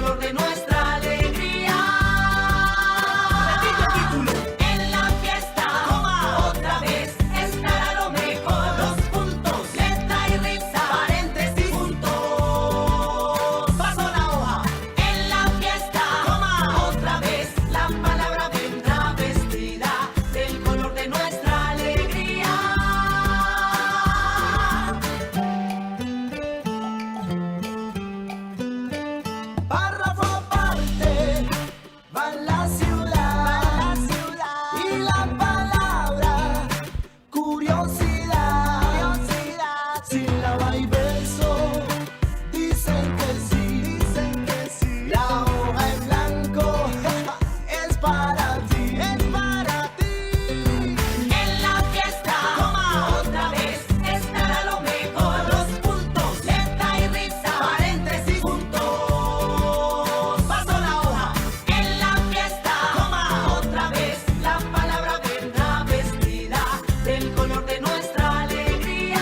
color de nuestra alegría. Repite el título. En la fiesta, Coma. otra vez estará lo mejor. Los puntos. Letra y risa, Paréntesis. puntos. Paso la hoja. En la fiesta, Coma. otra vez la palabra vendrá vestida del color de nuestra alegría. Párrafo aparte. Va la ciudad. Y la palabra curiosidad. Sílaba y verso. Dicen que sí. La hoja en blanco es para ti. En la fiesta, Coma. otra vez estará lo mejor. Los puntos. Letra y risa, Paréntesis. puntos. Paso la hoja. En la fiesta, Coma. otra vez la palabra vendrá vestida del color de nuestra alegría.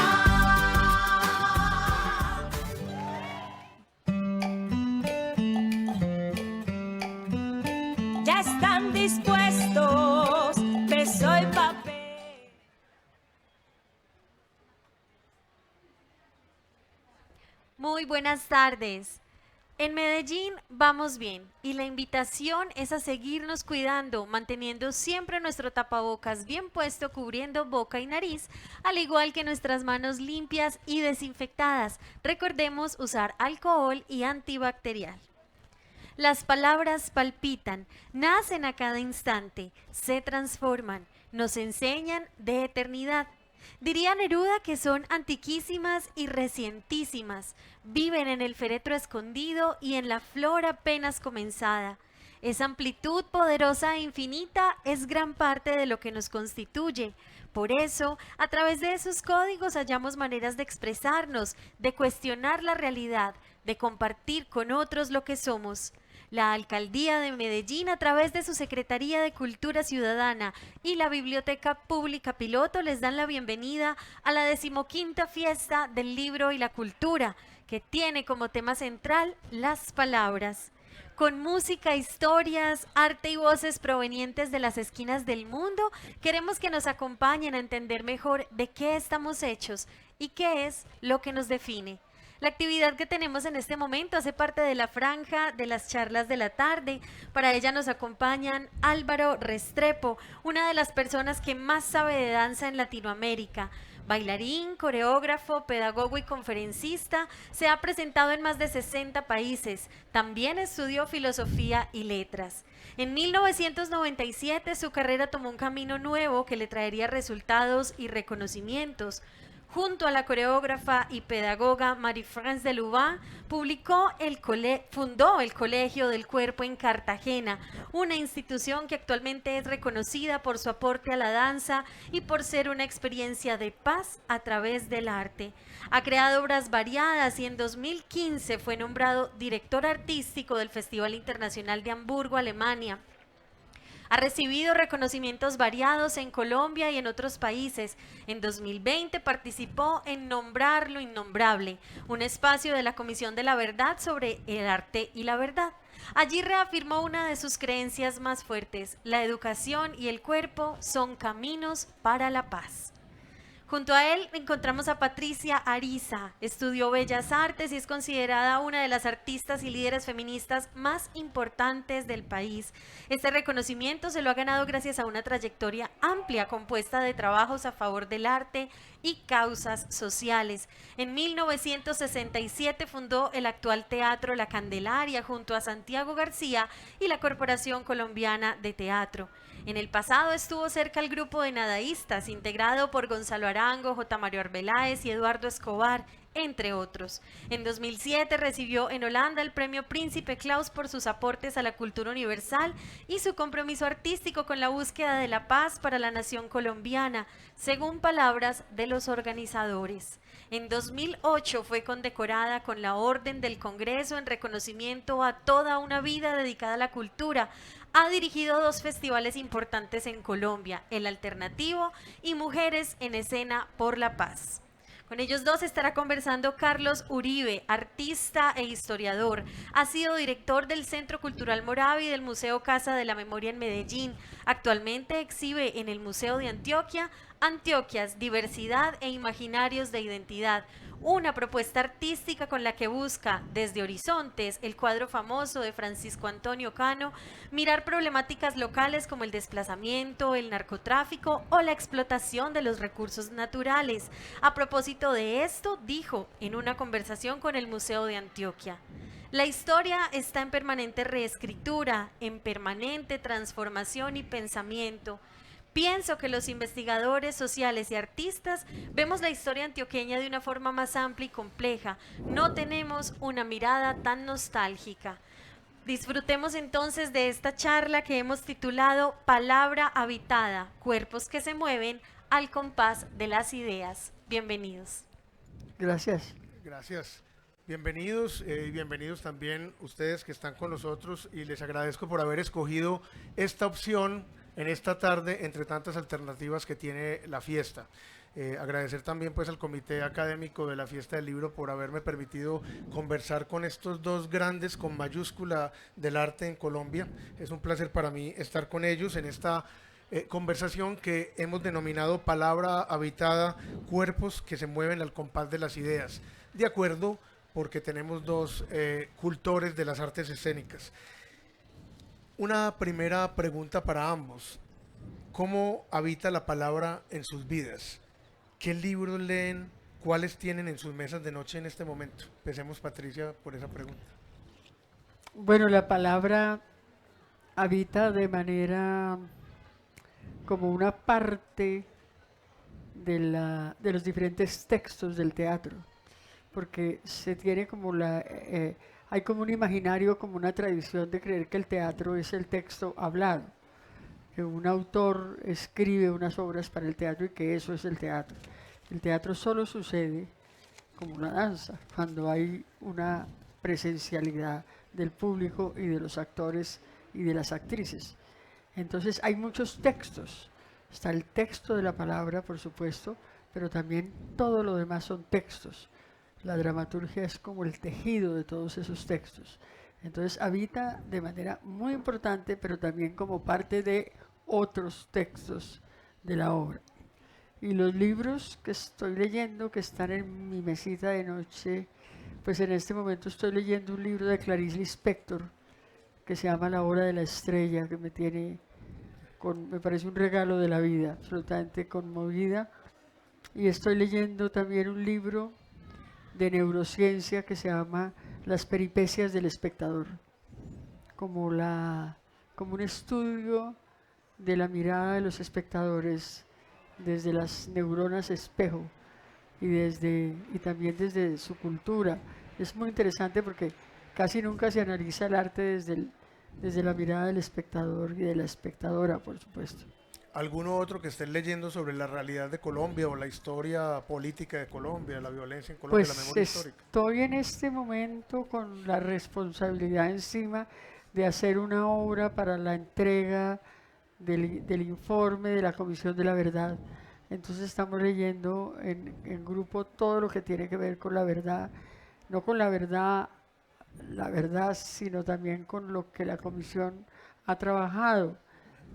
Ya están dispuestos, peso y papel. Muy buenas tardes. En Medellín vamos bien y la invitación es a seguirnos cuidando, manteniendo siempre nuestro tapabocas bien puesto, cubriendo boca y nariz, al igual que nuestras manos limpias y desinfectadas. Recordemos usar alcohol y antibacterial. Las palabras palpitan, nacen a cada instante, se transforman, nos enseñan de eternidad. Diría Neruda que son antiquísimas y recientísimas, viven en el féretro escondido y en la flor apenas comenzada. Esa amplitud poderosa e infinita es gran parte de lo que nos constituye. Por eso, a través de esos códigos hallamos maneras de expresarnos, de cuestionar la realidad, de compartir con otros lo que somos. La Alcaldía de Medellín, a través de su Secretaría de Cultura Ciudadana y la Biblioteca Pública Piloto, les dan la bienvenida a la 15ª Fiesta del Libro y la Cultura, que tiene como tema central las palabras. Con música, historias, arte y voces provenientes de las esquinas del mundo, queremos que nos acompañen a entender mejor de qué estamos hechos y qué es lo que nos define. La actividad que tenemos en este momento hace parte de la franja de las charlas de la tarde. Para ella nos acompañan Álvaro Restrepo, una de las personas que más sabe de danza en Latinoamérica. Bailarín, coreógrafo, pedagogo y conferencista, se ha presentado en más de 60 países. También estudió filosofía y letras. En 1997 su carrera tomó un camino nuevo que le traería resultados y reconocimientos. Junto a la coreógrafa y pedagoga Marie-France de Louvain, fundó el Colegio del Cuerpo en Cartagena, una institución que actualmente es reconocida por su aporte a la danza y por ser una experiencia de paz a través del arte. Ha creado obras variadas y en 2015 fue nombrado director artístico del Festival Internacional de Hamburgo, Alemania. Ha recibido reconocimientos variados en Colombia y en otros países. En 2020 participó en Nombrar lo Innombrable, un espacio de la Comisión de la Verdad sobre el arte y la verdad. Allí reafirmó una de sus creencias más fuertes: la educación y el cuerpo son caminos para la paz. Junto a él encontramos a Patricia Ariza. Estudió Bellas Artes y es considerada una de las artistas y líderes feministas más importantes del país. Este reconocimiento se lo ha ganado gracias a una trayectoria amplia compuesta de trabajos a favor del arte y causas sociales. En 1967 fundó el actual Teatro La Candelaria junto a Santiago García y la Corporación Colombiana de Teatro. En el pasado estuvo cerca al grupo de nadaístas, integrado por Gonzalo Arango, J. Mario Arbeláez y Eduardo Escobar, entre otros. En 2007 recibió en Holanda el premio Príncipe Claus por sus aportes a la cultura universal y su compromiso artístico con la búsqueda de la paz para la nación colombiana, según palabras de los organizadores. En 2008 fue condecorada con la Orden del Congreso en reconocimiento a toda una vida dedicada a la cultura. Ha dirigido 2 festivales importantes en Colombia, El Alternativo y Mujeres en Escena por la Paz. Con ellos dos estará conversando Carlos Uribe, artista e historiador. Ha sido director del Centro Cultural Moravi y del Museo Casa de la Memoria en Medellín. Actualmente exhibe en el Museo de Antioquia, Antioquias, Diversidad e Imaginarios de Identidad, una propuesta artística con la que busca, desde Horizontes, el cuadro famoso de Francisco Antonio Cano, mirar problemáticas locales como el desplazamiento, el narcotráfico o la explotación de los recursos naturales. A propósito de esto, dijo en una conversación con el Museo de Antioquia: la historia está en permanente reescritura, en permanente transformación y pensamiento. Pienso que los investigadores sociales y artistas vemos la historia antioqueña de una forma más amplia y compleja. No tenemos una mirada tan nostálgica. Disfrutemos entonces de esta charla que hemos titulado Palabra Habitada, cuerpos que se mueven al compás de las ideas. Bienvenidos. Gracias. Gracias. Bienvenidos y bienvenidos también ustedes que están con nosotros, y les agradezco por haber escogido esta opción en esta tarde entre tantas alternativas que tiene la fiesta. Agradecer también pues al Comité Académico de la Fiesta del Libro por haberme permitido conversar con estos dos grandes con mayúscula del arte en Colombia. Es un placer para mí estar con ellos en esta conversación que hemos denominado Palabra Habitada, cuerpos que se mueven al compás de las ideas. De acuerdo, porque tenemos dos cultores de las artes escénicas. Una primera pregunta para ambos: ¿cómo habita la palabra en sus vidas? ¿Qué libros leen? ¿Cuáles tienen en sus mesas de noche en este momento? Empecemos, Patricia, por esa pregunta. Bueno, la palabra habita de manera como una parte de los diferentes textos del teatro, porque se tiene como hay como un imaginario, como una tradición de creer que el teatro es el texto hablado, que un autor escribe unas obras para el teatro y que eso es el teatro. El teatro solo sucede como una danza, cuando hay una presencialidad del público y de los actores y de las actrices. Entonces hay muchos textos. Está el texto de la palabra, por supuesto, pero también todo lo demás son textos. La dramaturgia es como el tejido de todos esos textos. Entonces habita de manera muy importante, pero también como parte de otros textos de la obra. Y los libros que estoy leyendo, que están en mi mesita de noche, pues en este momento estoy leyendo un libro de Clarice Lispector que se llama La Hora de la Estrella, que me parece un regalo de la vida, absolutamente conmovida. Y estoy leyendo también un libro de neurociencia que se llama Las peripecias del espectador, como un estudio de la mirada de los espectadores desde las neuronas espejo y también desde su cultura. Es muy interesante porque casi nunca se analiza el arte desde la mirada del espectador y de la espectadora, por supuesto. ¿Alguno otro que estén leyendo sobre la realidad de Colombia o la historia política de Colombia, la violencia en Colombia, la memoria histórica? Estoy en este momento con la responsabilidad encima de hacer una obra para la entrega del informe de la Comisión de la Verdad. Entonces estamos leyendo en grupo todo lo que tiene que ver con la verdad, no con la verdad, sino también con lo que la Comisión ha trabajado,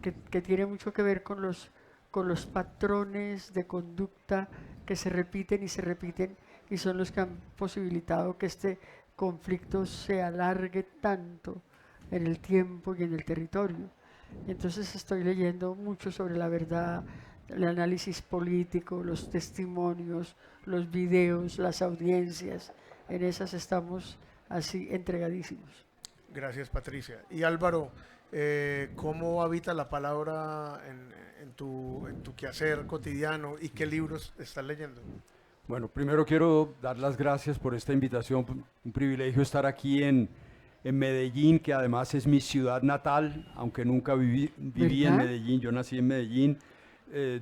que tiene mucho que ver con los patrones de conducta que se repiten y son los que han posibilitado que este conflicto se alargue tanto en el tiempo y en el territorio. Entonces estoy leyendo mucho sobre la verdad, el análisis político, los testimonios, los videos, las audiencias. En esas estamos así entregadísimos. Gracias, Patricia. Y Álvaro, ¿cómo habita la palabra en tu quehacer cotidiano y qué libros estás leyendo? Bueno, primero quiero dar las gracias por esta invitación. Un privilegio estar aquí en Medellín, que además es mi ciudad natal, aunque nunca viví en Medellín. Yo nací en Medellín,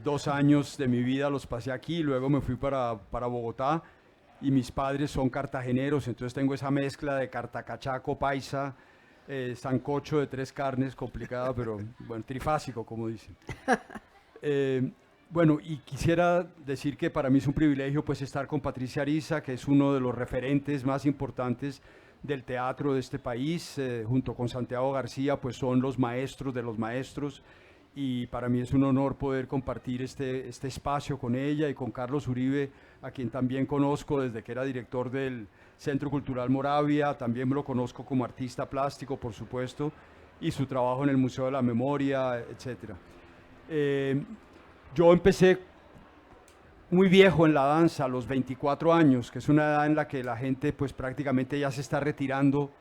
2 años de mi vida los pasé aquí, luego me fui para Bogotá, y mis padres son cartageneros, entonces tengo esa mezcla de cartacachaco, paisa, sancocho de 3 carnes, complicada, pero bueno, trifásico, como dicen. Bueno, y quisiera decir que para mí es un privilegio pues estar con Patricia Ariza, que es uno de los referentes más importantes del teatro de este país, junto con Santiago García, pues son los maestros de los maestros, y para mí es un honor poder compartir este espacio con ella y con Carlos Uribe, a quien también conozco desde que era director del Centro Cultural Moravia, también lo conozco como artista plástico, por supuesto, y su trabajo en el Museo de la Memoria, etc. Yo empecé muy viejo en la danza, a los 24 años, que es una edad en la que la gente pues prácticamente ya se está retirando,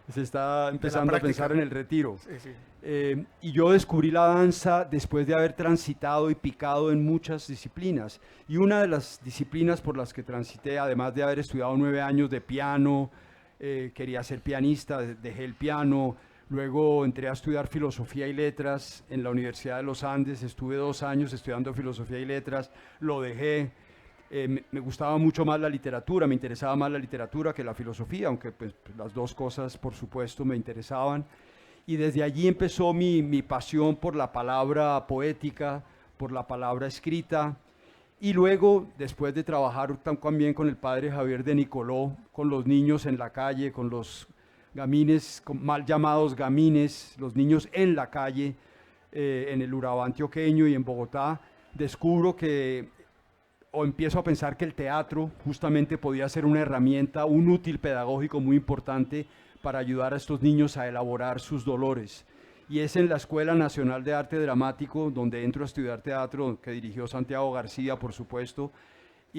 se está empezando a pensar en el retiro. Sí, sí. Y yo descubrí la danza después de haber transitado y picado en muchas disciplinas. Y una de las disciplinas por las que transité, además de haber estudiado 9 años de piano, quería ser pianista, dejé el piano. Luego entré a estudiar filosofía y letras en la Universidad de los Andes, estuve 2 años estudiando filosofía y letras, lo dejé, me gustaba mucho más la literatura, me interesaba más la literatura que la filosofía, aunque pues, las dos cosas por supuesto me interesaban. Y desde allí empezó mi pasión por la palabra poética, por la palabra escrita. Y luego, después de trabajar también con el padre Javier de Nicoló, con los niños en la calle, con los gamines, mal llamados gamines, los niños en la calle, en el Urabá antioqueño y en Bogotá, descubro que, o empiezo a pensar que el teatro justamente podía ser una herramienta, un útil pedagógico muy importante para ayudar a estos niños a elaborar sus dolores. Y es en la Escuela Nacional de Arte Dramático, donde entro a estudiar teatro, que dirigió Santiago García, por supuesto,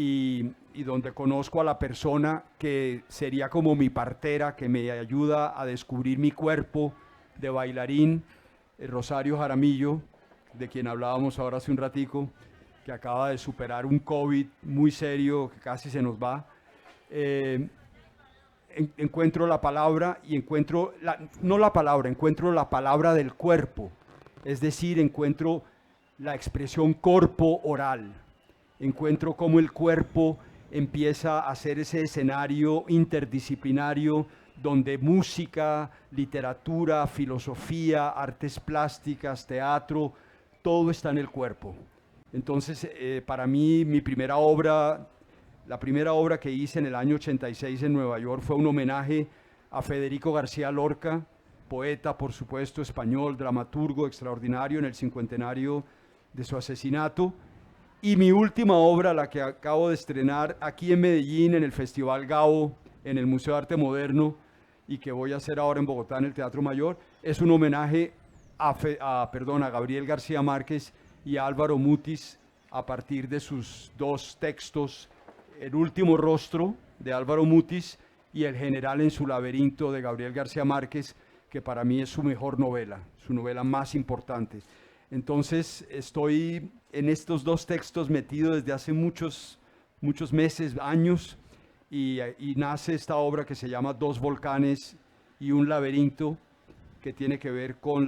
y donde conozco a la persona que sería como mi partera, que me ayuda a descubrir mi cuerpo de bailarín, Rosario Jaramillo, de quien hablábamos ahora hace un ratico, que acaba de superar un COVID muy serio, que casi se nos va. Encuentro la palabra y encuentro, encuentro la palabra del cuerpo, es decir, encuentro la expresión corpo oral. Encuentro cómo el cuerpo empieza a ser ese escenario interdisciplinario donde música, literatura, filosofía, artes plásticas, teatro, todo está en el cuerpo. Entonces, para mí, la primera obra que hice en el año 86 en Nueva York fue un homenaje a Federico García Lorca, poeta, por supuesto, español, dramaturgo extraordinario en el cincuentenario de su asesinato. Y mi última obra, la que acabo de estrenar aquí en Medellín, en el Festival Gabo, en el Museo de Arte Moderno, y que voy a hacer ahora en Bogotá, en el Teatro Mayor, es un homenaje a Gabriel García Márquez y a Álvaro Mutis, a partir de sus 2 textos, El último rostro, de Álvaro Mutis, y El general en su laberinto, de Gabriel García Márquez, que para mí es su mejor novela, su novela más importante. Entonces estoy en estos 2 textos metido desde hace muchos meses, años, y nace esta obra que se llama 2 volcanes y un laberinto, que tiene que ver con,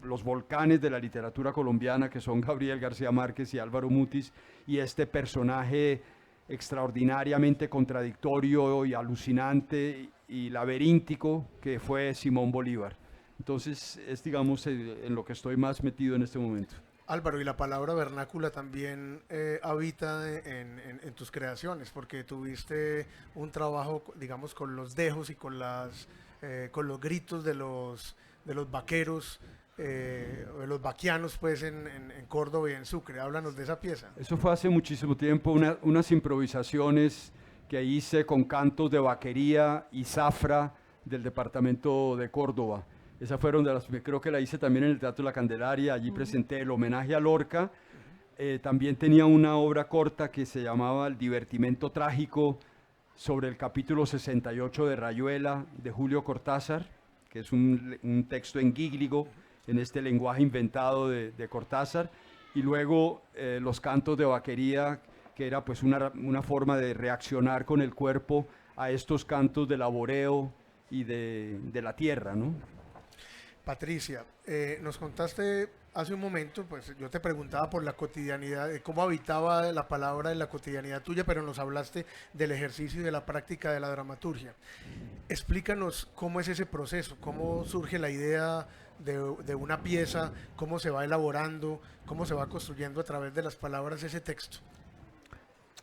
los volcanes de la literatura colombiana, que son Gabriel García Márquez y Álvaro Mutis, y este personaje extraordinariamente contradictorio y alucinante y laberíntico que fue Simón Bolívar. Entonces es, digamos, en lo que estoy más metido en este momento. Álvaro, y la palabra vernácula también habita en tus creaciones, porque tuviste un trabajo, digamos, con los dejos y con los gritos de los vaqueros, de los vaquianos, pues, en Córdoba y en Sucre. Háblanos de esa pieza. Eso fue hace muchísimo tiempo, unas improvisaciones que hice con cantos de vaquería y zafra del departamento de Córdoba. Esas fueron creo que la hice también en el Teatro La Candelaria, allí presenté el homenaje a Lorca. También tenía una obra corta que se llamaba El divertimento trágico, sobre el capítulo 68 de Rayuela, de Julio Cortázar, que es un texto en gígligo, en este lenguaje inventado de Cortázar. Y luego los cantos de vaquería, que era pues una forma de reaccionar con el cuerpo a estos cantos de laboreo y de la tierra, ¿no? Patricia, nos contaste hace un momento, pues yo te preguntaba por la cotidianidad, de cómo habitaba la palabra en la cotidianidad tuya, pero nos hablaste del ejercicio y de la práctica de la dramaturgia. Explícanos cómo es ese proceso, cómo surge la idea de una pieza, cómo se va elaborando, cómo se va construyendo a través de las palabras ese texto.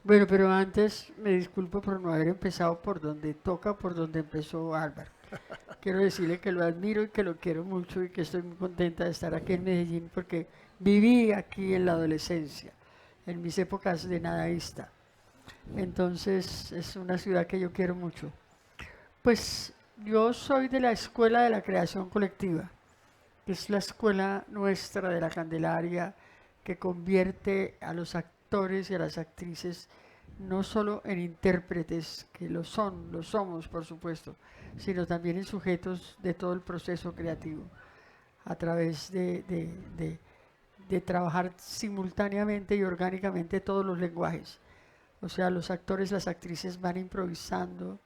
Bueno, pero antes me disculpo por no haber empezado por donde toca, por donde empezó Álvaro. Quiero decirle que lo admiro y que lo quiero mucho y que estoy muy contenta de estar aquí en Medellín porque viví aquí en la adolescencia, en mis épocas de nadaísta. Entonces es una ciudad que yo quiero mucho. Pues yo soy de la Escuela de la Creación Colectiva, que es la escuela nuestra de la Candelaria que convierte a los actores y a las actrices no solo en intérpretes, que lo somos por supuesto, sino también en sujetos de todo el proceso creativo, a través de trabajar simultáneamente y orgánicamente todos los lenguajes. O sea, los actores, las actrices van improvisando,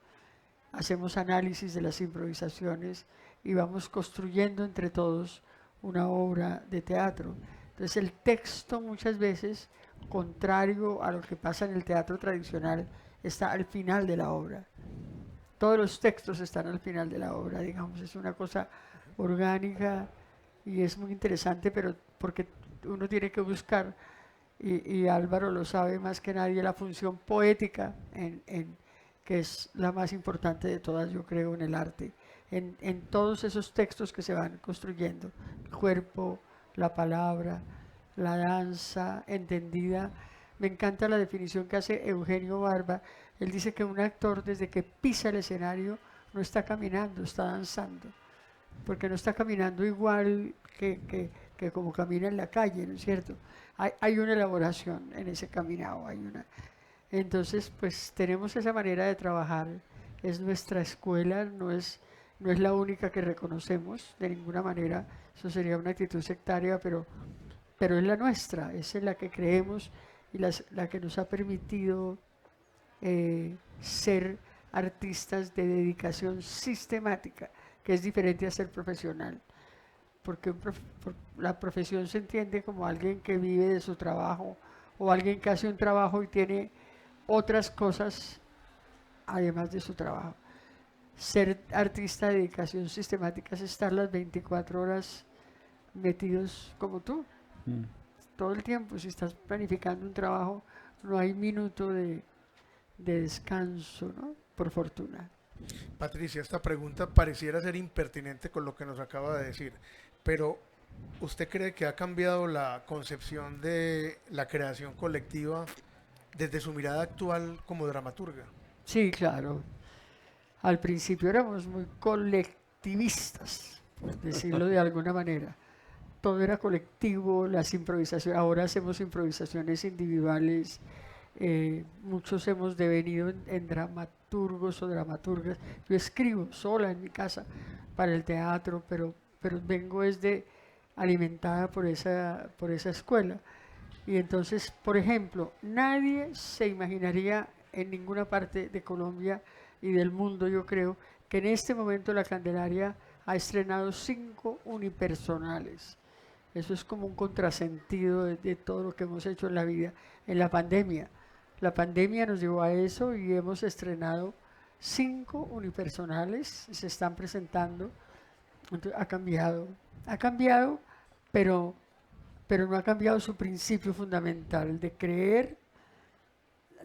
hacemos análisis de las improvisaciones y vamos construyendo entre todos una obra de teatro. Entonces el texto muchas veces, contrario a lo que pasa en el teatro tradicional, está al final de la obra. Todos los textos están al final de la obra, digamos, es una cosa orgánica y es muy interesante, pero porque uno tiene que buscar, y Álvaro lo sabe más que nadie, la función poética, que es la más importante de todas, yo creo, en el arte, en todos esos textos que se van construyendo, el cuerpo, la palabra, la danza entendida. Me encanta la definición que hace Eugenio Barba. Él dice que un actor desde que pisa el escenario no está caminando, está danzando, porque no está caminando igual que como camina en la calle, ¿no es cierto? Hay una elaboración en ese caminado, Entonces, pues tenemos esa manera de trabajar, es nuestra escuela, no es la única que reconocemos de ninguna manera, eso sería una actitud sectaria, pero es la nuestra, es en la que creemos y la que nos ha permitido ser artistas de dedicación sistemática, que es diferente a ser profesional, porque la profesión se entiende como alguien que vive de su trabajo o alguien que hace un trabajo y tiene otras cosas además de su trabajo. Ser artista de dedicación sistemática es estar las 24 horas metidos como tú, todo el tiempo. Si estás planificando un trabajo, no hay minuto de descanso, ¿no? Por fortuna. Patricia, esta pregunta pareciera ser impertinente con lo que nos acaba de decir, pero ¿usted cree que ha cambiado la concepción de la creación colectiva desde su mirada actual como dramaturga? Sí, claro. Al principio éramos muy colectivistas, por decirlo de alguna manera. Todo era colectivo, las improvisaciones. Ahora hacemos improvisaciones individuales. Muchos hemos devenido en dramaturgos o dramaturgas. Yo escribo sola en mi casa para el teatro, pero vengo alimentada por esa escuela. Y entonces, por ejemplo, nadie se imaginaría en ninguna parte de Colombia y del mundo, yo creo, que en este momento la Candelaria ha estrenado 5 unipersonales. Eso es como un contrasentido de todo lo que hemos hecho en la vida, en la pandemia. La pandemia nos llevó a eso y hemos estrenado 5 unipersonales, se están presentando. Entonces, ha cambiado, pero no ha cambiado su principio fundamental de creer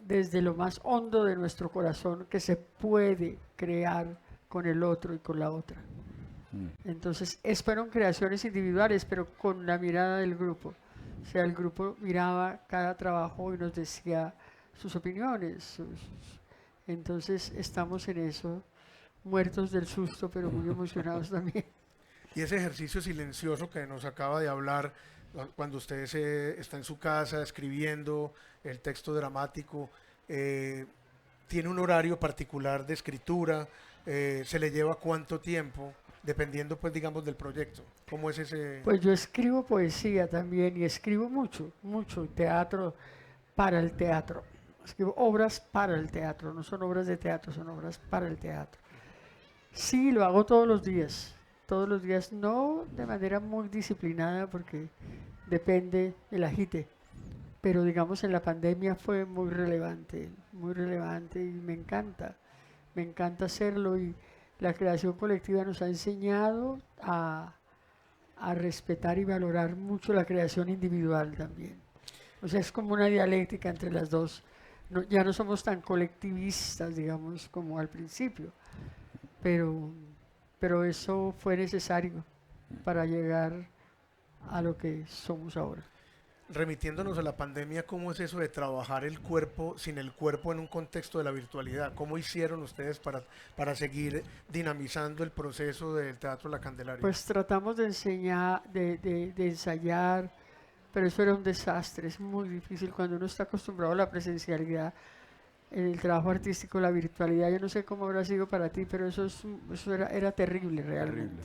desde lo más hondo de nuestro corazón que se puede crear con el otro y con la otra. Entonces, fueron creaciones individuales, pero con la mirada del grupo. O sea, el grupo miraba cada trabajo y nos decía sus opiniones. Entonces, estamos en eso, muertos del susto, pero muy emocionados también. Y ese ejercicio silencioso que nos acaba de hablar, cuando usted está en su casa escribiendo el texto dramático, tiene un horario particular de escritura, se le lleva cuánto tiempo, dependiendo, pues, digamos, del proyecto. ¿Cómo es ese? Pues yo escribo poesía también y escribo mucho teatro para el teatro. Escribo obras para el teatro, no son obras de teatro, son obras para el teatro. Sí, lo hago todos los días, todos los días, no de manera muy disciplinada porque depende el agite, pero digamos en la pandemia fue muy relevante y me encanta hacerlo, y la creación colectiva nos ha enseñado a respetar y valorar mucho la creación individual también. O sea, es como una dialéctica entre las dos. Ya no somos tan colectivistas, digamos, como al principio, pero eso fue necesario para llegar a lo que somos ahora. Remitiéndonos a la pandemia, ¿cómo es eso de trabajar el cuerpo sin el cuerpo en un contexto de la virtualidad? ¿Cómo hicieron ustedes para seguir dinamizando el proceso del Teatro La Candelaria? Pues tratamos de enseñar, de ensayar, pero eso era un desastre, es muy difícil cuando uno está acostumbrado a la presencialidad, en el trabajo artístico, la virtualidad. Yo no sé cómo habrá sido para ti, pero eso era terrible realmente.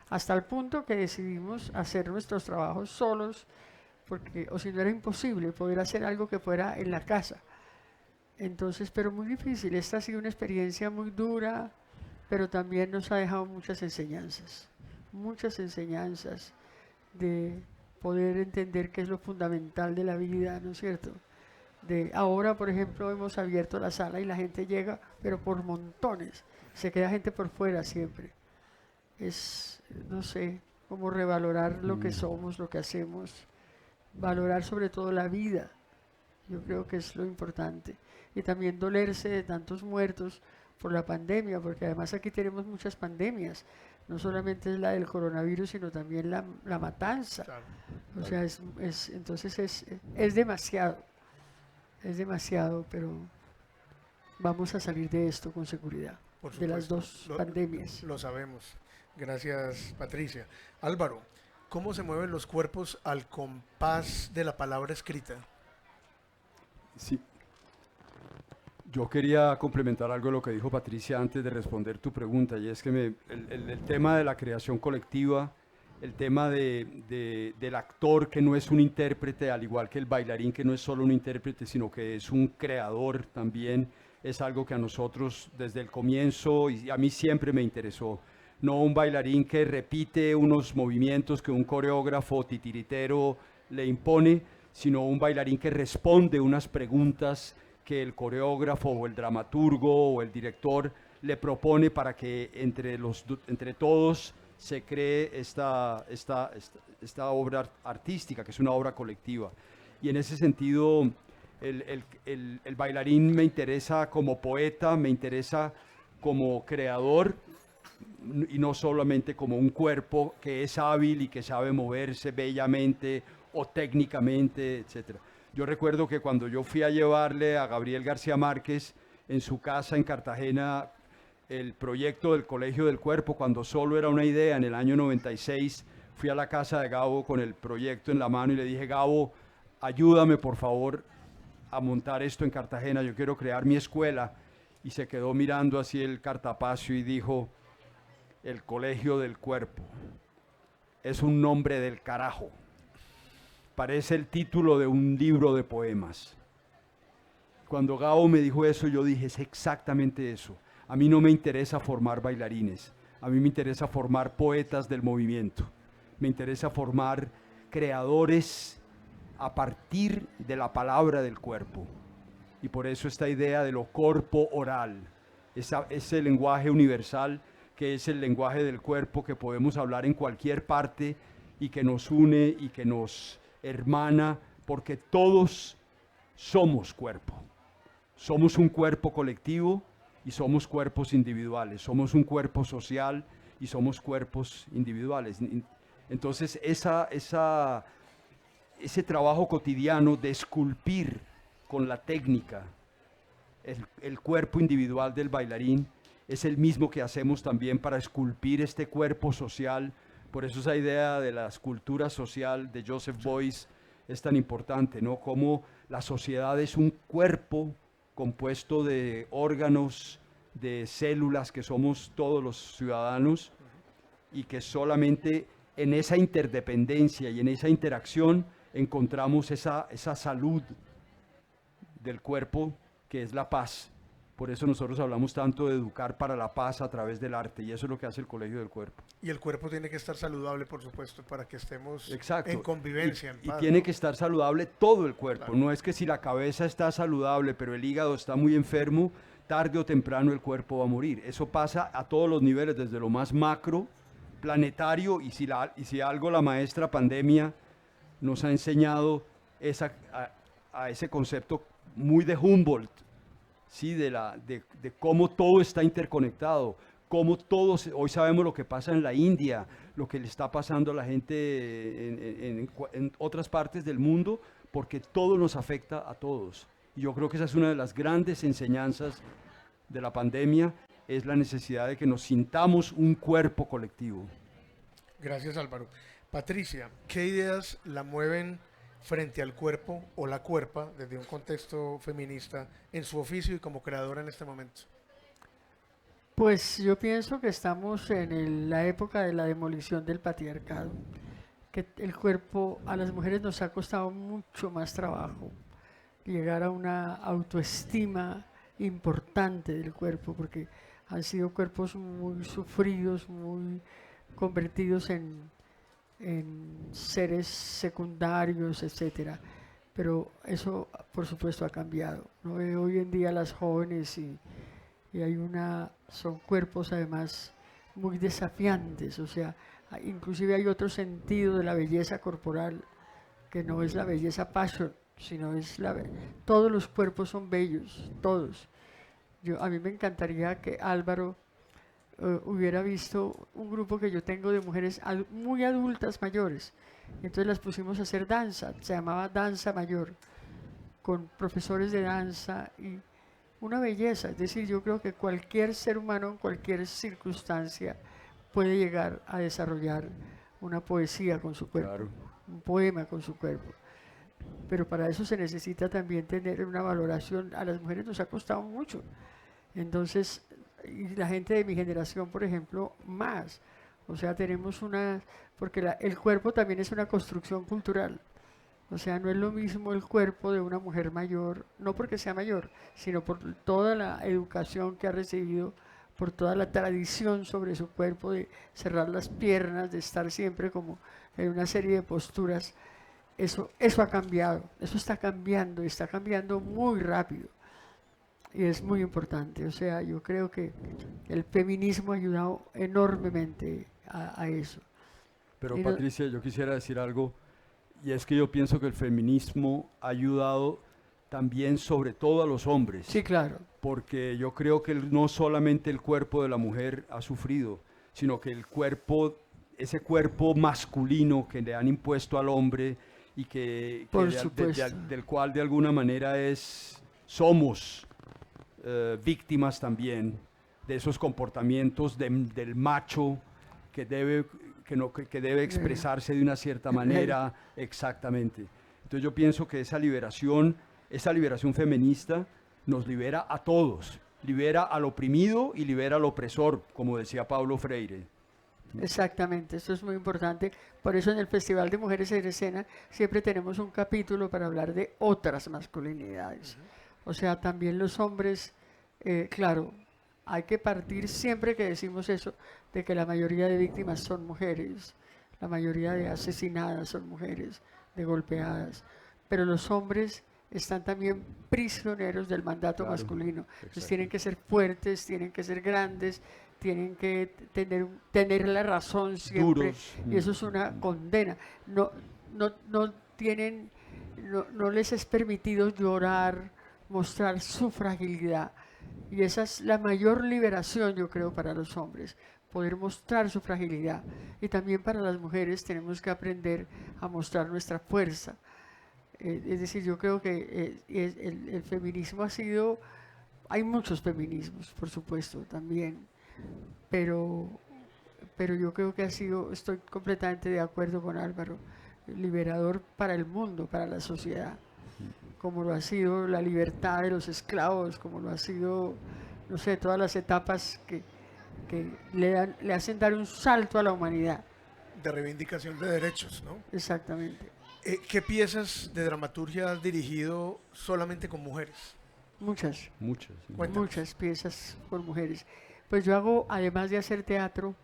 Hasta el punto que decidimos hacer nuestros trabajos solos, porque o si no era imposible poder hacer algo que fuera en la casa. Entonces, pero muy difícil. Esta ha sido una experiencia muy dura, pero también nos ha dejado muchas enseñanzas de poder entender qué es lo fundamental de la vida, ¿no es cierto? Ahora, por ejemplo, hemos abierto la sala y la gente llega, pero por montones. Se queda gente por fuera siempre. Es, no sé, como revalorar lo que somos, lo que hacemos, valorar sobre todo la vida. Yo creo que es lo importante. Y también dolerse de tantos muertos por la pandemia, porque además aquí tenemos muchas pandemias. No solamente es la del coronavirus, sino también la matanza. Claro. O sea, entonces es demasiado. Es demasiado, pero vamos a salir de esto con seguridad, Por de las supuesto, dos pandemias. Lo sabemos. Gracias, Patricia. Álvaro, ¿cómo se mueven los cuerpos al compás de la palabra escrita? Sí. Yo quería complementar algo de lo que dijo Patricia antes de responder tu pregunta, y es que el tema de la creación colectiva, el tema del actor que no es un intérprete, al igual que el bailarín que no es solo un intérprete, sino que es un creador también, es algo que a nosotros desde el comienzo y a mí siempre me interesó. No un bailarín que repite unos movimientos que un coreógrafo titiritero le impone, sino un bailarín que responde unas preguntas que el coreógrafo o el dramaturgo o el director le propone para que entre todos se cree esta obra artística, que es una obra colectiva. Y en ese sentido, el bailarín me interesa como poeta, me interesa como creador, y no solamente como un cuerpo que es hábil y que sabe moverse bellamente o técnicamente, etc. Yo recuerdo que cuando yo fui a llevarle a Gabriel García Márquez en su casa en Cartagena el proyecto del Colegio del Cuerpo, cuando solo era una idea, en el año 96, fui a la casa de Gabo con el proyecto en la mano y le dije: Gabo, ayúdame por favor a montar esto en Cartagena, yo quiero crear mi escuela. Y se quedó mirando así el cartapacio y dijo: el Colegio del Cuerpo es un nombre del carajo, parece el título de un libro de poemas. Cuando Gabo me dijo eso, yo dije: es exactamente eso. A mí no me interesa formar bailarines, a mí me interesa formar poetas del movimiento, me interesa formar creadores a partir de la palabra del cuerpo. Y por eso esta idea de lo corpo oral, ese lenguaje universal que es el lenguaje del cuerpo, que podemos hablar en cualquier parte y que nos une y que nos hermana, porque todos somos cuerpo. Somos un cuerpo colectivo y somos cuerpos individuales. Somos un cuerpo social y somos cuerpos individuales. Entonces ese trabajo cotidiano de esculpir con la técnica el cuerpo individual del bailarín es el mismo que hacemos también para esculpir este cuerpo social. Por eso esa idea de la escultura social de Joseph Beuys es tan importante, ¿no? Como la sociedad es un cuerpo compuesto de órganos, de células que somos todos los ciudadanos, y que solamente en esa interdependencia y en esa interacción encontramos esa salud del cuerpo, que es la paz. Por eso nosotros hablamos tanto de educar para la paz a través del arte, y eso es lo que hace el Colegio del Cuerpo. Y el cuerpo tiene que estar saludable, por supuesto, para que estemos Exacto. en convivencia, en Y paz, tiene ¿no? que estar saludable todo el cuerpo. Claro. No es que si la cabeza está saludable, pero el hígado está muy enfermo, tarde o temprano el cuerpo va a morir. Eso pasa a todos los niveles, desde lo más macro, planetario, y si algo la maestra pandemia nos ha enseñado es a ese concepto muy de Humboldt, ¿sí? de cómo todo está interconectado, cómo hoy sabemos lo que pasa en la India, lo que le está pasando a la gente en otras partes del mundo, porque todo nos afecta a todos. Y yo creo que esa es una de las grandes enseñanzas de la pandemia, es la necesidad de que nos sintamos un cuerpo colectivo. Gracias, Álvaro. Patricia, ¿qué ideas la mueven frente al cuerpo o la cuerpa desde un contexto feminista en su oficio y como creadora en este momento? Pues yo pienso que estamos en la época de la demolición del patriarcado, que el cuerpo a las mujeres nos ha costado mucho más trabajo llegar a una autoestima importante del cuerpo, porque han sido cuerpos muy sufridos, muy convertidos en seres secundarios, etcétera. Pero eso, por supuesto, ha cambiado, ¿no? Hoy en día las jóvenes y son cuerpos además muy desafiantes, o sea, inclusive hay otro sentido de la belleza corporal que no es la belleza fashion, sino es todos los cuerpos son bellos, todos. A mí me encantaría que Álvaro hubiera visto un grupo que yo tengo de mujeres muy adultas mayores, entonces las pusimos a hacer danza, se llamaba Danza Mayor, con profesores de danza y una belleza. Es decir, yo creo que cualquier ser humano en cualquier circunstancia puede llegar a desarrollar una poesía con su cuerpo, Claro. un poema con su cuerpo. Pero para eso se necesita también tener una valoración. A las mujeres nos ha costado mucho. Entonces, y la gente de mi generación, por ejemplo, más. O sea, tenemos porque el cuerpo también es una construcción cultural. O sea, no es lo mismo el cuerpo de una mujer mayor, no porque sea mayor, sino por toda la educación que ha recibido, por toda la tradición sobre su cuerpo, de cerrar las piernas, de estar siempre como en una serie de posturas. Eso ha cambiado, eso está cambiando muy rápido. Y es muy importante. O sea, yo creo que el feminismo ha ayudado enormemente a eso. Pero Y Patricia, yo quisiera decir algo, y es que yo pienso que el feminismo ha ayudado también sobre todo a los hombres, Sí, claro. porque yo creo que no solamente el cuerpo de la mujer ha sufrido, sino que ese cuerpo masculino que le han impuesto al hombre y Por supuesto. del cual de alguna manera somos víctimas también de esos comportamientos del macho que debe expresarse de una cierta manera, exactamente. Entonces yo pienso que esa liberación feminista nos libera a todos, libera al oprimido y libera al opresor, como decía Paulo Freire. Exactamente, eso es muy importante. Por eso en el Festival de Mujeres en Escena siempre tenemos un capítulo para hablar de otras masculinidades. O sea, también los hombres, claro, hay que partir siempre que decimos eso, de que la mayoría de víctimas son mujeres, la mayoría de asesinadas son mujeres, de golpeadas, pero los hombres están también prisioneros del mandato Claro, masculino. Entonces exacto. tienen que ser fuertes, tienen que ser grandes, tienen que tener la razón siempre, Duros. y eso es una condena. No les es permitido llorar, mostrar su fragilidad, y esa es la mayor liberación, yo creo, para los hombres, poder mostrar su fragilidad. Y también para las mujeres tenemos que aprender a mostrar nuestra fuerza. Es decir, yo creo que el feminismo hay muchos feminismos, por supuesto, también, pero yo creo que estoy completamente de acuerdo con Álvaro, liberador para el mundo, para la sociedad, como lo ha sido la libertad de los esclavos, como lo ha sido, no sé, todas las etapas que le hacen dar un salto a la humanidad. De reivindicación de derechos, ¿no? Exactamente. ¿Qué piezas de dramaturgia has dirigido solamente con mujeres? muchas. Muchas. Cuéntanos. Muchas piezas por mujeres. Pues yo hago, además de hacer teatro,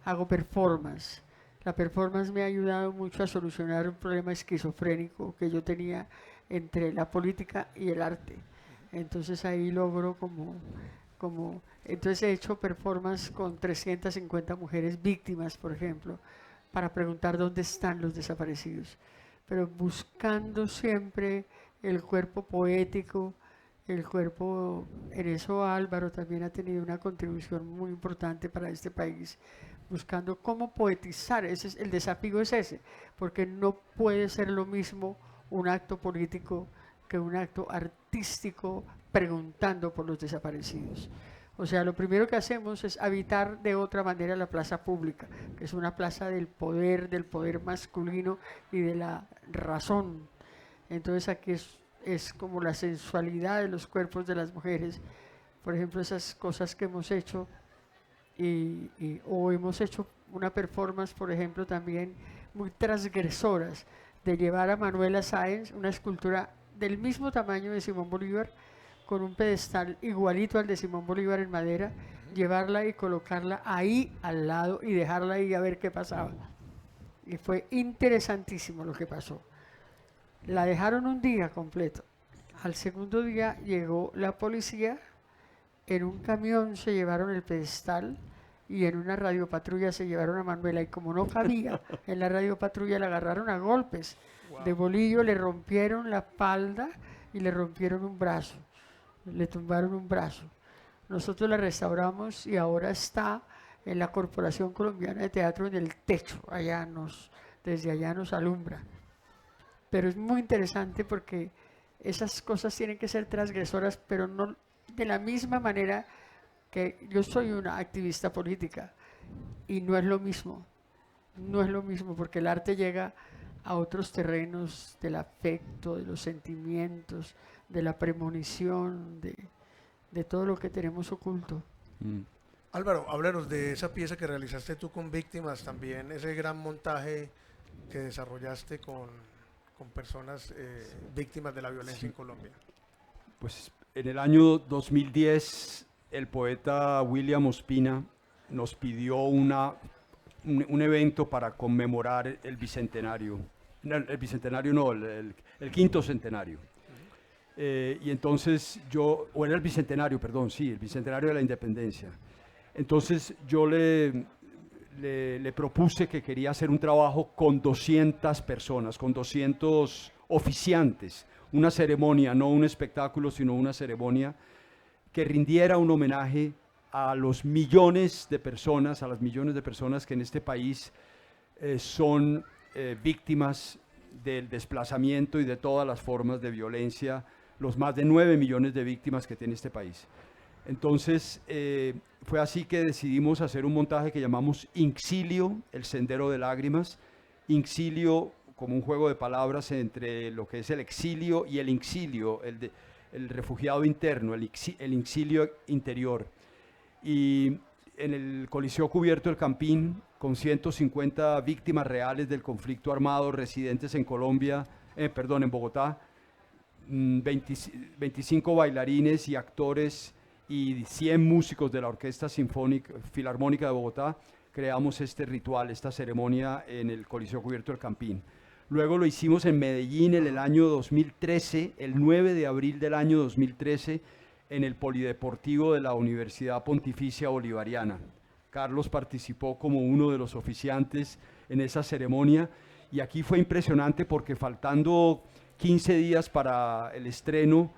hago performance. La performance me ha ayudado mucho a solucionar un problema esquizofrénico que yo tenía entre la política y el arte. Entonces ahí logro entonces he hecho performance con 350 mujeres víctimas, por ejemplo, para preguntar dónde están los desaparecidos, pero buscando siempre el cuerpo poético, el cuerpo. En eso Álvaro también ha tenido una contribución muy importante para este país, buscando cómo poetizar. El desafío es ese, porque no puede ser lo mismo un acto político que un acto artístico preguntando por los desaparecidos. O sea, lo primero que hacemos es habitar de otra manera la plaza pública, que es una plaza del poder masculino y de la razón. Entonces aquí es como la sensualidad de los cuerpos de las mujeres. Por ejemplo, esas cosas que hemos hecho, o hemos hecho una performance, por ejemplo, también muy transgresoras, de llevar a Manuela Sáenz, una escultura del mismo tamaño de Simón Bolívar, con un pedestal igualito al de Simón Bolívar en madera, llevarla y colocarla ahí al lado y dejarla ahí a ver qué pasaba. Y fue interesantísimo lo que pasó. La dejaron un día completo. Al segundo día llegó la policía, en un camión se llevaron el pedestal y en una radiopatrulla se llevaron a Manuela, y como no cabía en la radiopatrulla, la agarraron a golpes de bolillo, le rompieron la espalda y le rompieron un brazo, le tumbaron un brazo. Nosotros la restauramos y ahora está en la Corporación Colombiana de Teatro en el techo, desde allá nos alumbra. Pero es muy interesante porque esas cosas tienen que ser transgresoras, pero no de la misma manera que yo soy una activista política, y no es lo mismo, porque el arte llega a otros terrenos del afecto, de los sentimientos, de la premonición, de todo lo que tenemos oculto. Álvaro, háblanos de esa pieza que realizaste tú con víctimas también, ese gran montaje que desarrollaste con personas víctimas de la violencia en Colombia. Pues en el año 2010 el poeta William Ospina nos pidió un evento para conmemorar el bicentenario. No, el bicentenario no, el quinto centenario. Y entonces o era el bicentenario, perdón, sí, el bicentenario de la independencia. Entonces yo le propuse que quería hacer un trabajo con 200 personas, con 200 oficiantes, una ceremonia, no un espectáculo, sino una ceremonia que rindiera un homenaje a los millones de personas, que en este país son víctimas del desplazamiento y de todas las formas de violencia, los más de 9 millones de víctimas que tiene este país. Entonces, fue así que decidimos hacer un montaje que llamamos Inxilio, el Sendero de Lágrimas. Inxilio como un juego de palabras entre lo que es el exilio y el inxilio, el refugiado interno, el inxilio interior. Y en el Coliseo Cubierto del Campín, con 150 víctimas reales del conflicto armado residentes en en Bogotá, 25 bailarines y actores y 100 músicos de la Orquesta Filarmónica de Bogotá, creamos este ritual, esta ceremonia en el Coliseo Cubierto del Campín. Luego lo hicimos en Medellín en el año 2013, el 9 de abril del año 2013, en el Polideportivo de la Universidad Pontificia Bolivariana. Carlos participó como uno de los oficiantes en esa ceremonia, y aquí fue impresionante porque faltando 15 días para el estreno,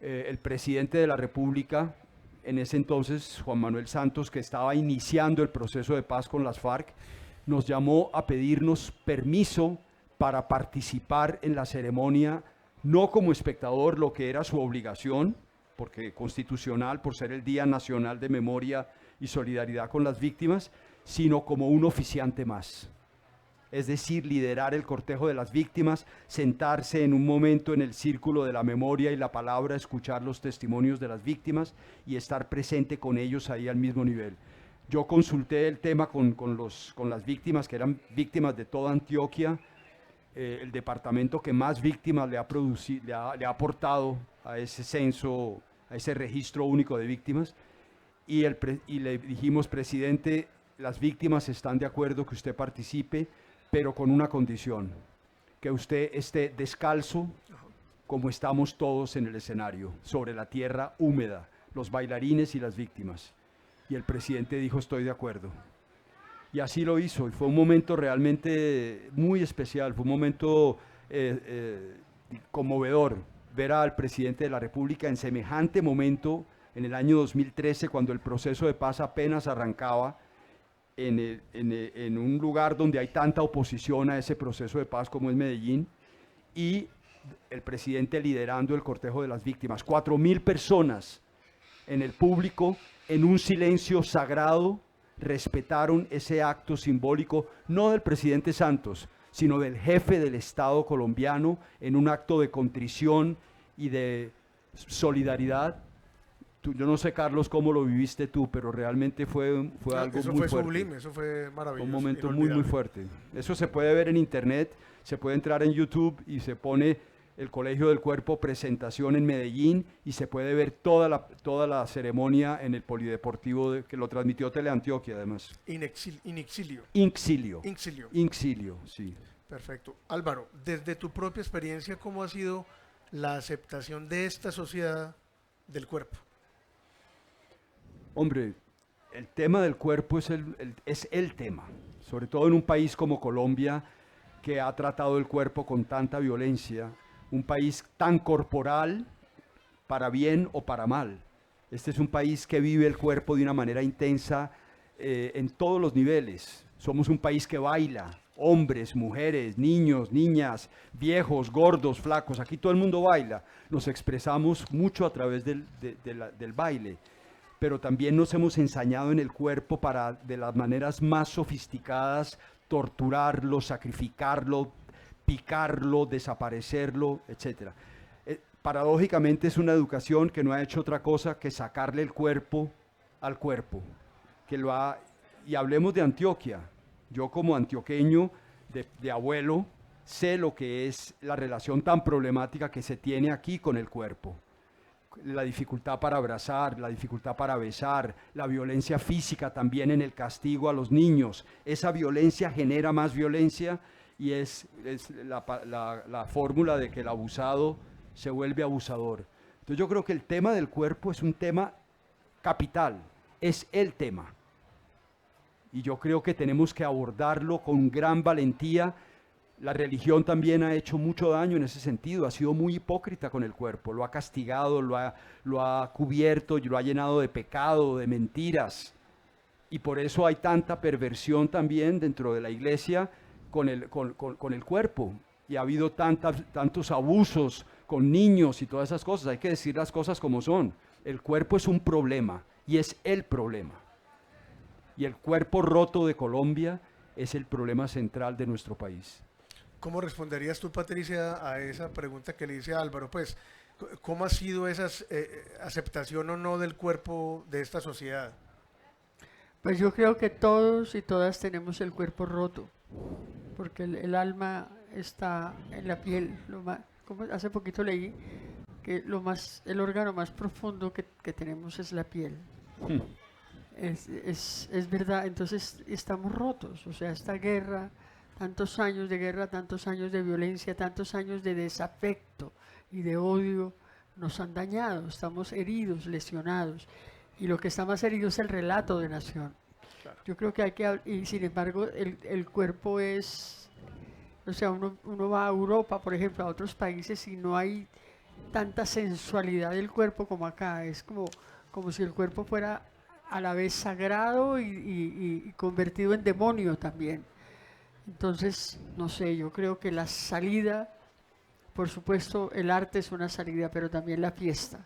el presidente de la República, en ese entonces Juan Manuel Santos, que estaba iniciando el proceso de paz con las FARC, nos llamó a pedirnos permiso para participar en la ceremonia, no como espectador, lo que era su obligación, porque constitucional, por ser el Día Nacional de Memoria y Solidaridad con las Víctimas, sino como un oficiante más. Es decir, liderar el cortejo de las víctimas, sentarse en un momento en el círculo de la memoria y la palabra, escuchar los testimonios de las víctimas y estar presente con ellos ahí al mismo nivel. Yo consulté el tema con las víctimas, que eran víctimas de toda Antioquia, el departamento que más víctimas le ha aportado a ese censo, a ese registro único de víctimas, y le dijimos, presidente, las víctimas están de acuerdo que usted participe, pero con una condición, que usted esté descalzo, como estamos todos en el escenario, sobre la tierra húmeda, los bailarines y las víctimas. Y el presidente dijo, estoy de acuerdo. Y así lo hizo, y fue un momento realmente muy especial, fue un momento conmovedor ver al presidente de la República en semejante momento, en el año 2013, cuando el proceso de paz apenas arrancaba, en un lugar donde hay tanta oposición a ese proceso de paz como es Medellín, y el presidente liderando el cortejo de las víctimas. 4.000 personas en el público, en un silencio sagrado, respetaron ese acto simbólico, no del presidente Santos, sino del jefe del Estado colombiano, en un acto de contrición y de solidaridad. Yo no sé, Carlos, cómo lo viviste tú, pero realmente fue algo eso muy fue fuerte. sublime, eso fue maravilloso. Un momento muy, muy inolvidable. fuerte. Eso se puede ver en internet, se puede entrar en YouTube y se pone el Colegio del Cuerpo presentación en Medellín y se puede ver toda la ceremonia en el Polideportivo que lo transmitió Teleantioquia, además. Inexilio. Inxilio, sí. Perfecto. Álvaro, desde tu propia experiencia, ¿cómo ha sido la aceptación de esta sociedad del cuerpo? Hombre, el tema del cuerpo es el tema, sobre todo en un país como Colombia, que ha tratado el cuerpo con tanta violencia, un país tan corporal, para bien o para mal. Este es un país que vive el cuerpo de una manera intensa en todos los niveles. Somos un país que baila, hombres, mujeres, niños, niñas, viejos, gordos, flacos, aquí todo el mundo baila. Nos expresamos mucho a través del baile, pero también nos hemos ensañado en el cuerpo para, de las maneras más sofisticadas, torturarlo, sacrificarlo, picarlo, desaparecerlo, etc. Paradójicamente es una educación que no ha hecho otra cosa que sacarle el cuerpo al cuerpo. Y hablemos de Antioquia. Yo como antioqueño de abuelo sé lo que es la relación tan problemática que se tiene aquí con el cuerpo. La dificultad para abrazar, la dificultad para besar, la violencia física también en el castigo a los niños. Esa violencia genera más violencia y es la fórmula de que el abusado se vuelve abusador. Entonces yo creo que el tema del cuerpo es un tema capital, es el tema. Y yo creo que tenemos que abordarlo con gran valentía. La religión también ha hecho mucho daño en ese sentido, ha sido muy hipócrita con el cuerpo, lo ha castigado, lo ha cubierto, lo ha llenado de pecado, de mentiras. Y por eso hay tanta perversión también dentro de la iglesia con el cuerpo. Y ha habido tantos abusos con niños y todas esas cosas. Hay que decir las cosas como son. El cuerpo es un problema y es el problema. Y el cuerpo roto de Colombia es el problema central de nuestro país. ¿Cómo responderías tú, Patricia, a esa pregunta que le hice a Álvaro? Pues, ¿cómo ha sido esa aceptación o no del cuerpo de esta sociedad? Pues yo creo que todos y todas tenemos el cuerpo roto, porque el alma está en la piel. Como hace poquito leí que el órgano más profundo que tenemos es la piel. Es verdad, entonces estamos rotos, o sea, esta guerra, tantos años de guerra, tantos años de violencia, tantos años de desafecto y de odio nos han dañado, estamos heridos, lesionados, y lo que está más herido es el relato de nación. Claro. Yo creo que y sin embargo el cuerpo es, o sea, uno va a Europa, por ejemplo, a otros países y no hay tanta sensualidad del cuerpo como acá, es como si el cuerpo fuera a la vez sagrado y convertido en demonio también. Entonces, no sé, yo creo que la salida, por supuesto, el arte es una salida, pero también la fiesta.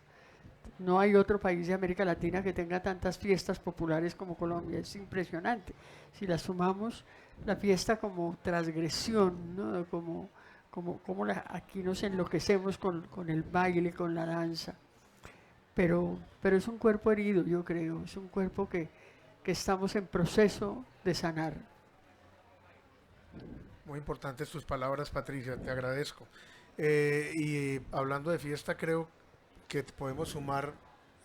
No hay otro país de América Latina que tenga tantas fiestas populares como Colombia, es impresionante. Si la sumamos, la fiesta como transgresión, ¿no? Como aquí nos enloquecemos con el baile, con la danza. Pero es un cuerpo herido, yo creo, es un cuerpo que estamos en proceso de sanar. Muy importantes tus palabras, Patricia, te agradezco. Y hablando de fiesta, creo que podemos sumar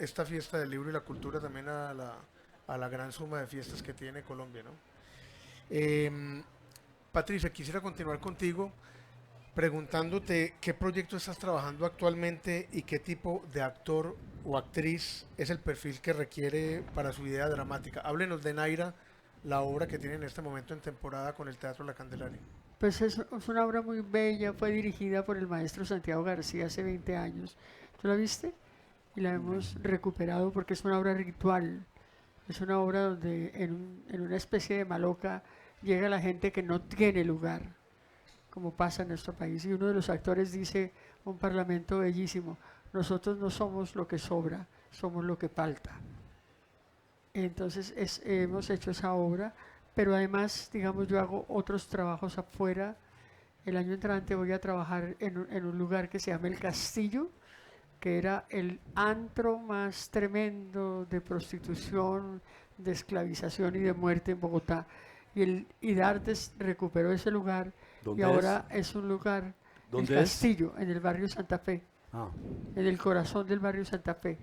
esta fiesta del libro y la cultura también a la gran suma de fiestas que tiene Colombia, ¿no? Patricia, quisiera continuar contigo preguntándote qué proyecto estás trabajando actualmente y qué tipo de actor o actriz es el perfil que requiere para su idea dramática. Háblenos de Naira, la obra que tiene en este momento en temporada con el Teatro La Candelaria. Pues es una obra muy bella, fue dirigida por el maestro Santiago García hace 20 años. ¿Tú la viste? Y la hemos recuperado porque es una obra ritual. Es una obra donde en una especie de maloca llega la gente que no tiene lugar, como pasa en nuestro país. Y uno de los actores dice, un parlamento bellísimo, nosotros no somos lo que sobra, somos lo que falta. Entonces hemos hecho esa obra, pero además, digamos, yo hago otros trabajos afuera. El año entrante voy a trabajar en un lugar que se llama El Castillo, que era el antro más tremendo de prostitución, de esclavización y de muerte en Bogotá. Y el IDARTES recuperó ese lugar y ahora es un lugar, El Castillo, en el barrio Santa Fe, en el corazón del barrio Santa Fe.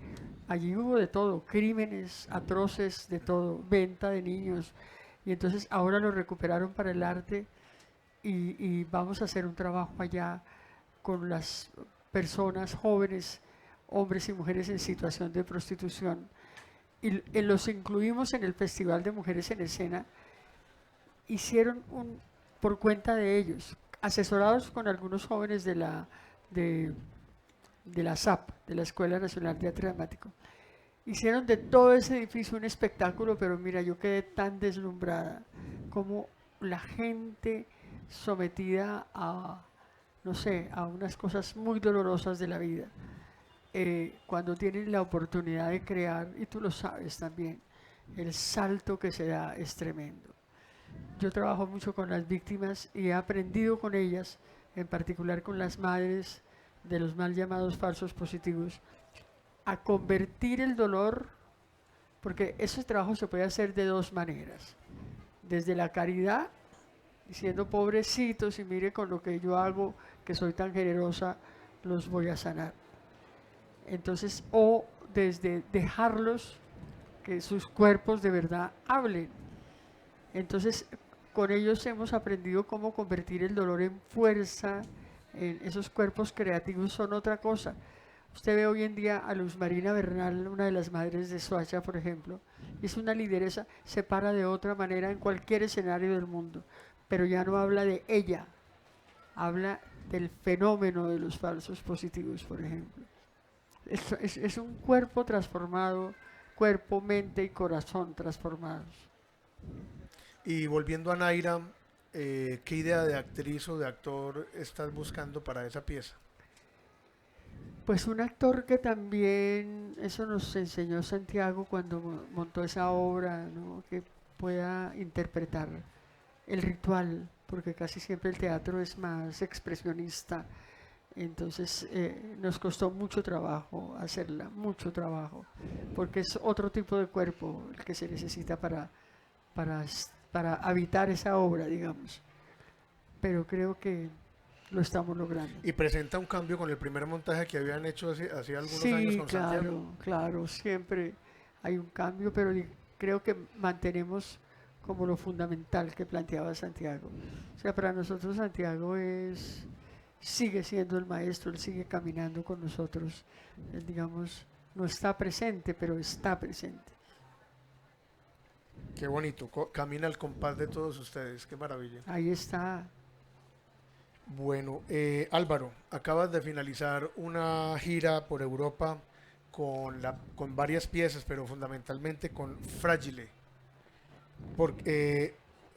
Allí hubo de todo, crímenes atroces, de todo, venta de niños. Y entonces ahora lo recuperaron para el arte y vamos a hacer un trabajo allá con las personas jóvenes, hombres y mujeres en situación de prostitución. Y los incluimos en el Festival de Mujeres en Escena. Hicieron por cuenta de ellos, asesorados con algunos jóvenes de la SAP, de la Escuela Nacional de Teatro Dramático. Hicieron de todo ese edificio un espectáculo, pero mira, yo quedé tan deslumbrada como la gente sometida a, no sé, a unas cosas muy dolorosas de la vida. Cuando tienen la oportunidad de crear, y tú lo sabes también, el salto que se da es tremendo. Yo trabajo mucho con las víctimas y he aprendido con ellas, en particular con las madres de los mal llamados falsos positivos, a convertir el dolor, porque ese trabajo se puede hacer de dos maneras: desde la caridad, diciendo pobrecitos y mire con lo que yo hago, que soy tan generosa, los voy a sanar. Entonces, o desde dejarlos que sus cuerpos de verdad hablen. Entonces, con ellos hemos aprendido cómo convertir el dolor en fuerza. Esos cuerpos creativos son otra cosa. Usted ve hoy en día a Luz Marina Bernal, una de las madres de Soacha, por ejemplo, es una lideresa, se para de otra manera en cualquier escenario del mundo, pero ya no habla de ella, habla del fenómeno de los falsos positivos, por ejemplo. Es un cuerpo transformado, cuerpo, mente y corazón transformados. Y volviendo a Naira, ¿qué idea de actriz o de actor estás buscando para esa pieza? Pues un actor que también, eso nos enseñó Santiago cuando montó esa obra, ¿no? Que pueda interpretar el ritual, porque casi siempre el teatro es más expresionista. Entonces nos costó mucho trabajo hacerla, mucho trabajo, porque es otro tipo de cuerpo el que se necesita para habitar esa obra, digamos. Pero creo que lo estamos logrando. Y presenta un cambio con el primer montaje que habían hecho hace algunos años con Santiago. Claro, siempre hay un cambio, pero creo que mantenemos como lo fundamental que planteaba Santiago. O sea, para nosotros Santiago sigue siendo el maestro, él sigue caminando con nosotros. Él, digamos, no está presente, pero está presente. Qué bonito, camina al compás de todos ustedes, qué maravilla. Ahí está. Bueno, Álvaro, acabas de finalizar una gira por Europa con varias piezas, pero fundamentalmente con Fragile.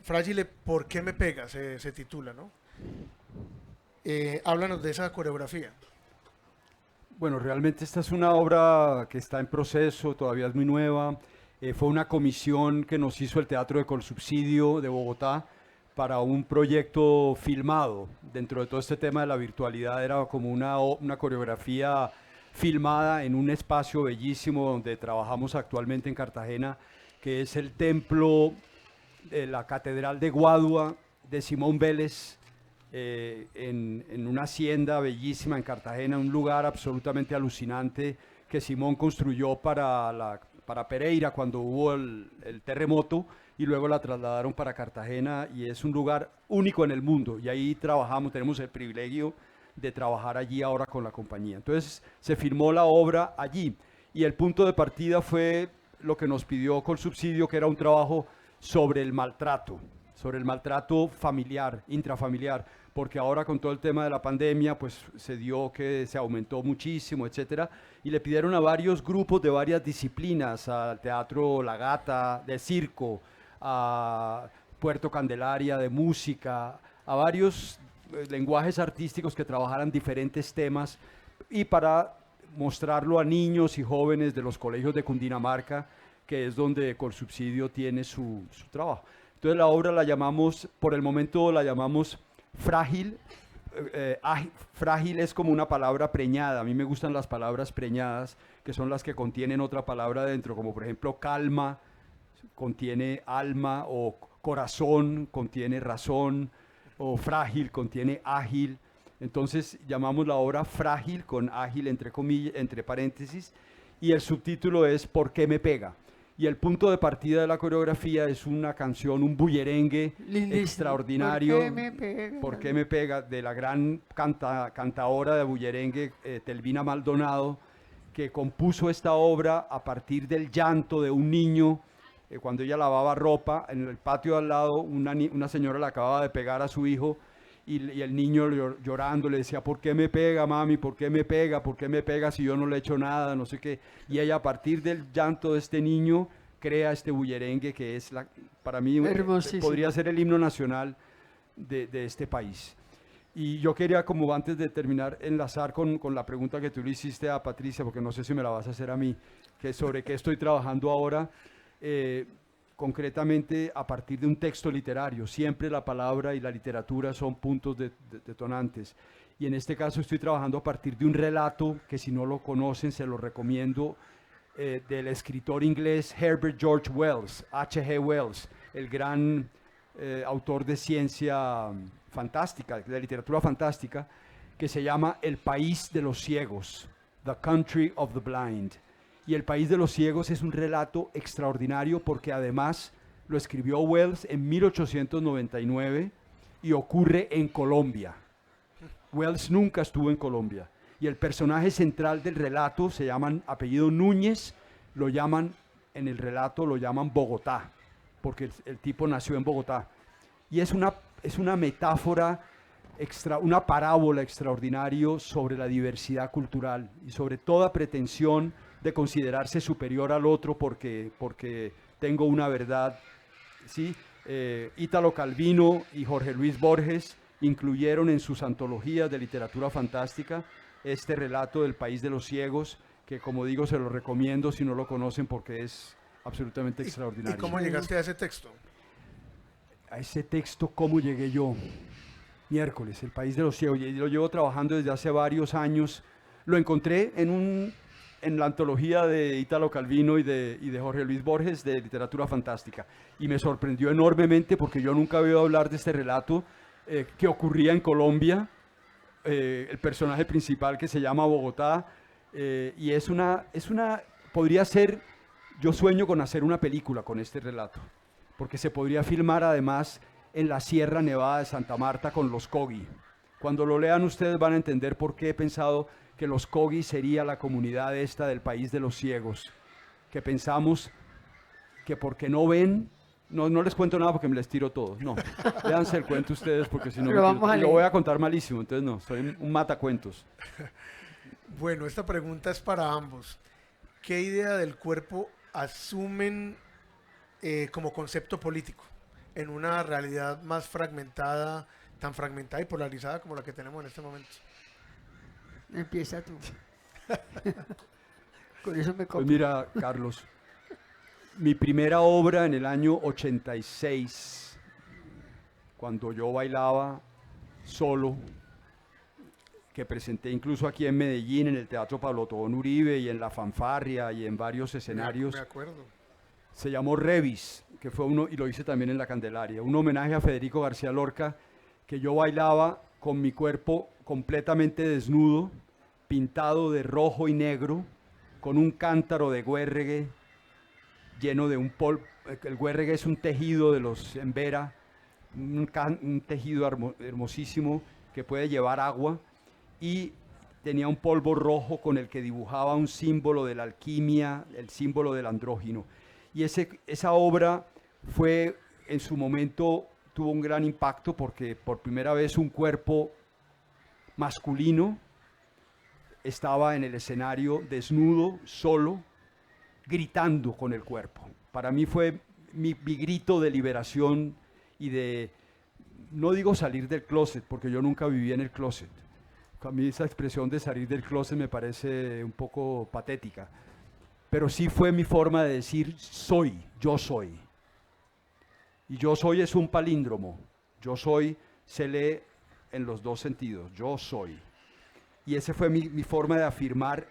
Fragile, ¿por qué me pegas? Se titula, ¿no? Háblanos de esa coreografía. Bueno, realmente esta es una obra que está en proceso, todavía es muy nueva. Fue una comisión que nos hizo el Teatro de Colsubsidio de Bogotá para un proyecto filmado. Dentro de todo este tema de la virtualidad era como una coreografía filmada en un espacio bellísimo donde trabajamos actualmente en Cartagena, que es el templo de la Catedral de Guadua de Simón Vélez, en una hacienda bellísima en Cartagena, un lugar absolutamente alucinante que Simón construyó para Pereira cuando hubo el terremoto, y luego la trasladaron para Cartagena, y es un lugar único en el mundo, y ahí trabajamos, tenemos el privilegio de trabajar allí ahora con la compañía. Entonces se filmó la obra allí, y el punto de partida fue lo que nos pidió Colsubsidio, que era un trabajo sobre el maltrato familiar, intrafamiliar, porque ahora con todo el tema de la pandemia, pues se dio que se aumentó muchísimo, etcétera, y le pidieron a varios grupos de varias disciplinas, al Teatro La Gata, de circo, a Puerto Candelaria, de música, a varios lenguajes artísticos que trabajaran diferentes temas, y para mostrarlo a niños y jóvenes de los colegios de Cundinamarca, que es donde Colsubsidio tiene su trabajo. Entonces la obra la llamamos, por el momento la llamamos Frágil. Frágil es como una palabra preñada. A mí me gustan las palabras preñadas, que son las que contienen otra palabra dentro, como por ejemplo calma, contiene alma, o corazón, contiene razón, o frágil, contiene ágil. Entonces llamamos la obra Frágil, con ágil entre comillas, entre paréntesis, y el subtítulo es ¿Por qué me pega? Y el punto de partida de la coreografía es una canción, un bullerengue Lindísimo. extraordinario. ¿Por qué me pega? ¿Por qué me pega? De la gran cantaora de bullerengue, Telvina Maldonado, que compuso esta obra a partir del llanto de un niño. Cuando ella lavaba ropa, en el patio al lado, una señora le acababa de pegar a su hijo, y el niño llorando le decía, ¿por qué me pega, mami? ¿Por qué me pega? ¿Por qué me pega si yo no le he hecho nada? No sé qué. Y ella, a partir del llanto de este niño, crea este bullerengue que es, para mí, podría ser el himno nacional de este país. Y yo quería, como antes de terminar, enlazar con la pregunta que tú le hiciste a Patricia, porque no sé si me la vas a hacer a mí, que es sobre qué estoy trabajando ahora. Concretamente a partir de un texto literario. Siempre la palabra y la literatura son puntos detonantes. Y en este caso estoy trabajando a partir de un relato que, si no lo conocen, se lo recomiendo, del escritor inglés Herbert George Wells, H.G. Wells, el gran autor de ciencia fantástica, de literatura fantástica, que se llama El País de los Ciegos, The Country of the Blind. Y El País de los Ciegos es un relato extraordinario porque además lo escribió Wells en 1899 y ocurre en Colombia. Wells nunca estuvo en Colombia. Y el personaje central del relato se llama apellido Núñez, en el relato lo llaman Bogotá, porque el tipo nació en Bogotá. Y es una metáfora, una parábola extraordinaria sobre la diversidad cultural y sobre toda pretensión de considerarse superior al otro porque tengo una verdad, ¿sí? Ítalo Calvino y Jorge Luis Borges incluyeron en sus antologías de literatura fantástica este relato del País de los Ciegos, que, como digo, se lo recomiendo si no lo conocen porque es absolutamente extraordinario. ¿Y cómo llegaste a ese texto? A ese texto, ¿cómo llegué yo? Miércoles, El País de los Ciegos. Y lo llevo trabajando desde hace varios años. Lo encontré en la antología de Ítalo Calvino y de Jorge Luis Borges de literatura fantástica. Y me sorprendió enormemente porque yo nunca había oído hablar de este relato que ocurría en Colombia. El personaje principal, que se llama Bogotá. Y podría ser, yo sueño con hacer una película con este relato. Porque se podría filmar además en la Sierra Nevada de Santa Marta con los Kogi. Cuando lo lean ustedes van a entender por qué he pensado que los Kogi sería la comunidad esta del País de los Ciegos, que pensamos que porque no ven, no les cuento nada porque me les tiro todo, no, léanse el cuento ustedes porque si no lo voy a contar malísimo, entonces no, soy un matacuentos. Bueno, esta pregunta es para ambos. ¿Qué idea del cuerpo asumen como concepto político en una realidad más fragmentada, tan fragmentada y polarizada como la que tenemos en este momento? Empieza tú. Con eso me Pues copio. mira, Carlos, mi primera obra en el año 86, cuando yo bailaba solo, que presenté incluso aquí en Medellín, en el Teatro Pablo Tobón Uribe y en La Fanfarria y en varios escenarios, Me acuerdo. se llamó Revis, que fue y lo hice también en La Candelaria, un homenaje a Federico García Lorca, que yo bailaba con mi cuerpo completamente desnudo, pintado de rojo y negro, con un cántaro de guérregue lleno de un polvo. El guérregue es un tejido de los embera, un tejido hermosísimo que puede llevar agua, y tenía un polvo rojo con el que dibujaba un símbolo de la alquimia, el símbolo del andrógino. Y esa obra fue, en su momento, tuvo un gran impacto porque por primera vez un cuerpo masculino estaba en el escenario desnudo, solo, gritando con el cuerpo. Para mí fue mi grito de liberación y de, no digo salir del closet, porque yo nunca viví en el closet. A mí esa expresión de salir del closet me parece un poco patética, pero sí fue mi forma de decir soy, yo soy. Y yo soy es un palíndromo. Yo soy se lee en los dos sentidos, yo soy. Y esa fue mi forma de afirmar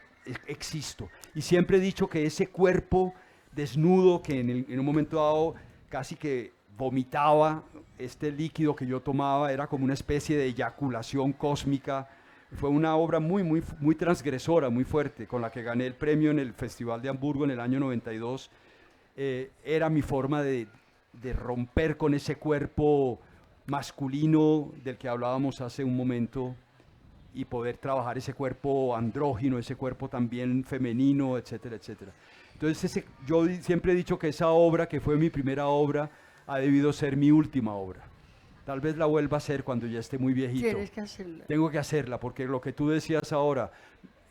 existo. Y siempre he dicho que ese cuerpo desnudo que en un momento dado casi que vomitaba este líquido que yo tomaba, era como una especie de eyaculación cósmica. Fue una obra muy transgresora, muy fuerte, con la que gané el premio en el Festival de Hamburgo en el año 92. Era mi forma de romper con ese cuerpo masculino del que hablábamos hace un momento y poder trabajar ese cuerpo andrógino, ese cuerpo también femenino, etcétera, etcétera. Entonces yo siempre he dicho que esa obra, que fue mi primera obra, ha debido ser mi última obra. Tal vez la vuelva a hacer cuando ya esté muy viejito. Tienes que hacerla. Tengo que hacerla, porque lo que tú decías ahora,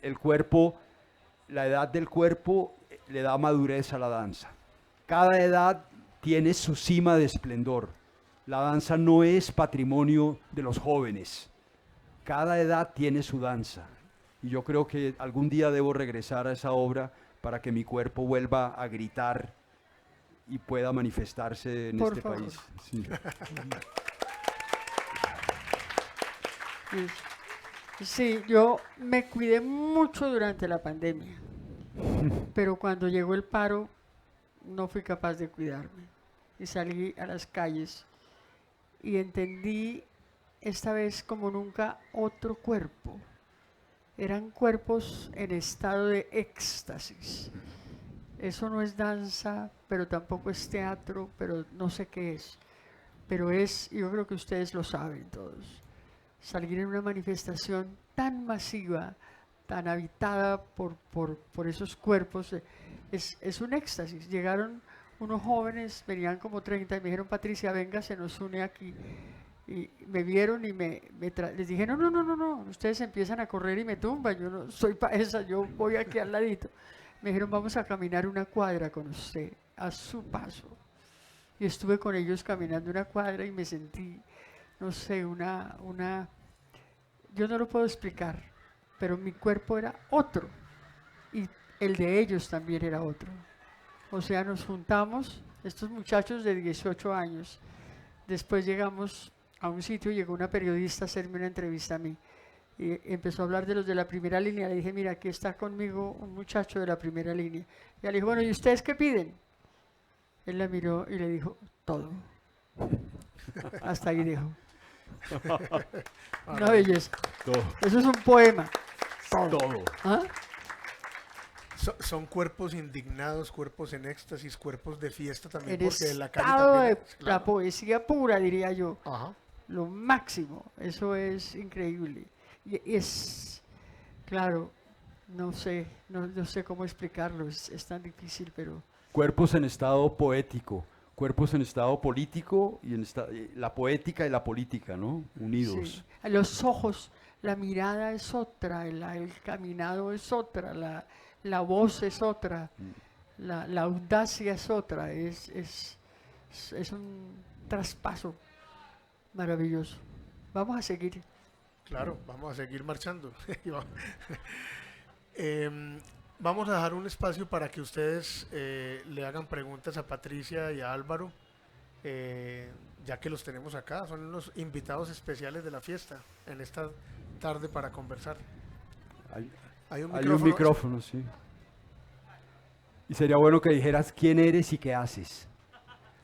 el cuerpo, la edad del cuerpo le da madurez a la danza. Cada edad tiene su cima de esplendor. La danza no es patrimonio de los jóvenes. Cada edad tiene su danza. Y yo creo que algún día debo regresar a esa obra para que mi cuerpo vuelva a gritar y pueda manifestarse en Por este favor. país. Sí. Sí, yo me cuidé mucho durante la pandemia, pero cuando llegó el paro no fui capaz de cuidarme y salí a las calles y entendí esta vez como nunca otro cuerpo. Eran cuerpos en estado de éxtasis. Eso no es danza, pero tampoco es teatro, pero no sé qué es. Pero es, yo creo que ustedes lo saben todos, salir en una manifestación tan masiva, tan habitada por esos cuerpos, es un éxtasis. Llegaron unos jóvenes, venían como 30 y me dijeron: Patricia, venga, se nos une aquí. Y me vieron y les dije: no, ustedes empiezan a correr y me tumban, yo no soy para esa, yo voy aquí al ladito. Me dijeron: vamos a caminar una cuadra con usted, a su paso. Y estuve con ellos caminando una cuadra y me sentí, no sé, yo no lo puedo explicar, pero mi cuerpo era otro y el de ellos también era otro. O sea, nos juntamos, estos muchachos de 18 años, después llegamos a un sitio, llegó una periodista a hacerme una entrevista a mí y empezó a hablar de los de la primera línea. Le dije: mira, aquí está conmigo un muchacho de la primera línea. Y ella le dijo: bueno, ¿y ustedes qué piden? Él la miró y le dijo: todo. Hasta ahí dijo. Una belleza. Todo. Eso es un poema. Todo. Todo. ¿Ah? Son cuerpos indignados, cuerpos en éxtasis, cuerpos de fiesta también, En porque la calle estado también de es- la claro. poesía pura, diría yo. Ajá. Lo máximo. Eso es increíble. Y es, claro, no sé cómo explicarlo, es tan difícil, pero Cuerpos en estado poético, cuerpos en estado político y la poética y la política, ¿no? Unidos. sí. Los ojos, la mirada es otra, el caminado es otra, la voz es otra, la audacia es otra, es un traspaso maravilloso. Vamos a seguir. Claro, vamos a seguir marchando. Vamos a dejar un espacio para que ustedes le hagan preguntas a Patricia y a Álvaro, ya que los tenemos acá. Son los invitados especiales de la fiesta en esta tarde para conversar. Hay un un micrófono, sí. Y sería bueno que dijeras quién eres y qué haces.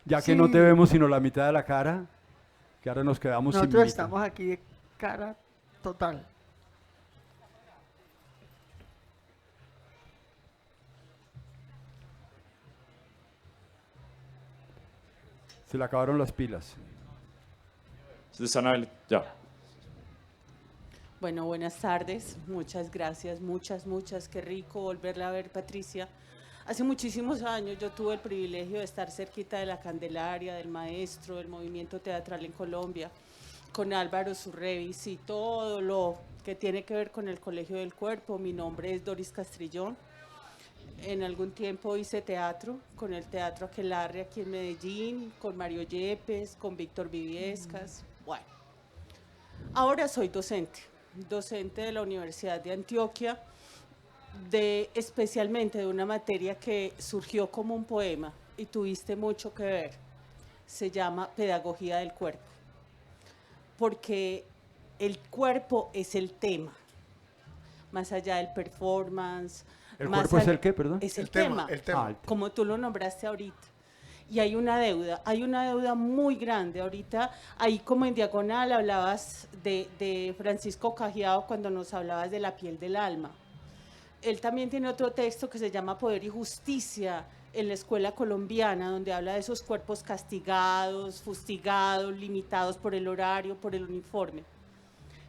Ya que no Sí. te vemos sino la mitad de la cara, que ahora nos quedamos sin Nosotros mitad. estamos aquí de cara total. Se le acabaron las pilas. Susana, ya. Bueno, buenas tardes, muchas gracias, muchas, qué rico volverla a ver, Patricia. Hace muchísimos años yo tuve el privilegio de estar cerquita de la Candelaria, del maestro, del movimiento teatral en Colombia, con Álvaro Surrevis y todo lo que tiene que ver con el Colegio del Cuerpo. Mi nombre es Doris Castrillón. En algún tiempo hice teatro con el Teatro Aquelarre aquí en Medellín, con Mario Yepes, con Víctor Viviescas. Bueno, ahora soy docente de la Universidad de Antioquia, especialmente de una materia que surgió como un poema y tuviste mucho que ver. Se llama Pedagogía del Cuerpo, porque el cuerpo es el tema, más allá del performance. ¿El más cuerpo es allá- el qué, perdón? Es el El tema, tema, el tema. Ah, el tema. como tú lo nombraste ahorita. Y hay una deuda muy grande. Ahorita, ahí como en diagonal, hablabas de Francisco Cajiao cuando nos hablabas de la piel del alma. Él también tiene otro texto que se llama Poder y Justicia en la escuela colombiana, donde habla de esos cuerpos castigados, fustigados, limitados por el horario, por el uniforme.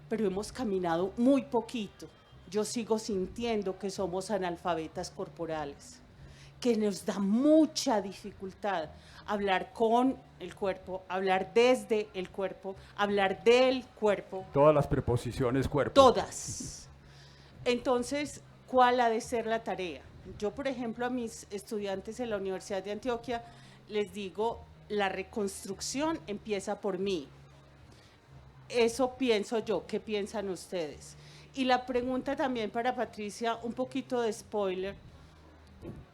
Pero hemos caminado muy poquito. Yo sigo sintiendo que somos analfabetas corporales, que nos da mucha dificultad hablar con el cuerpo, hablar desde el cuerpo, hablar del cuerpo, Todas las preposiciones cuerpo. todas. Entonces, ¿cuál ha de ser la tarea? Yo, por ejemplo, a mis estudiantes en la Universidad de Antioquia les digo, la reconstrucción empieza por mí. Eso pienso yo, ¿qué piensan ustedes? Y la pregunta también para Patricia, un poquito de spoiler.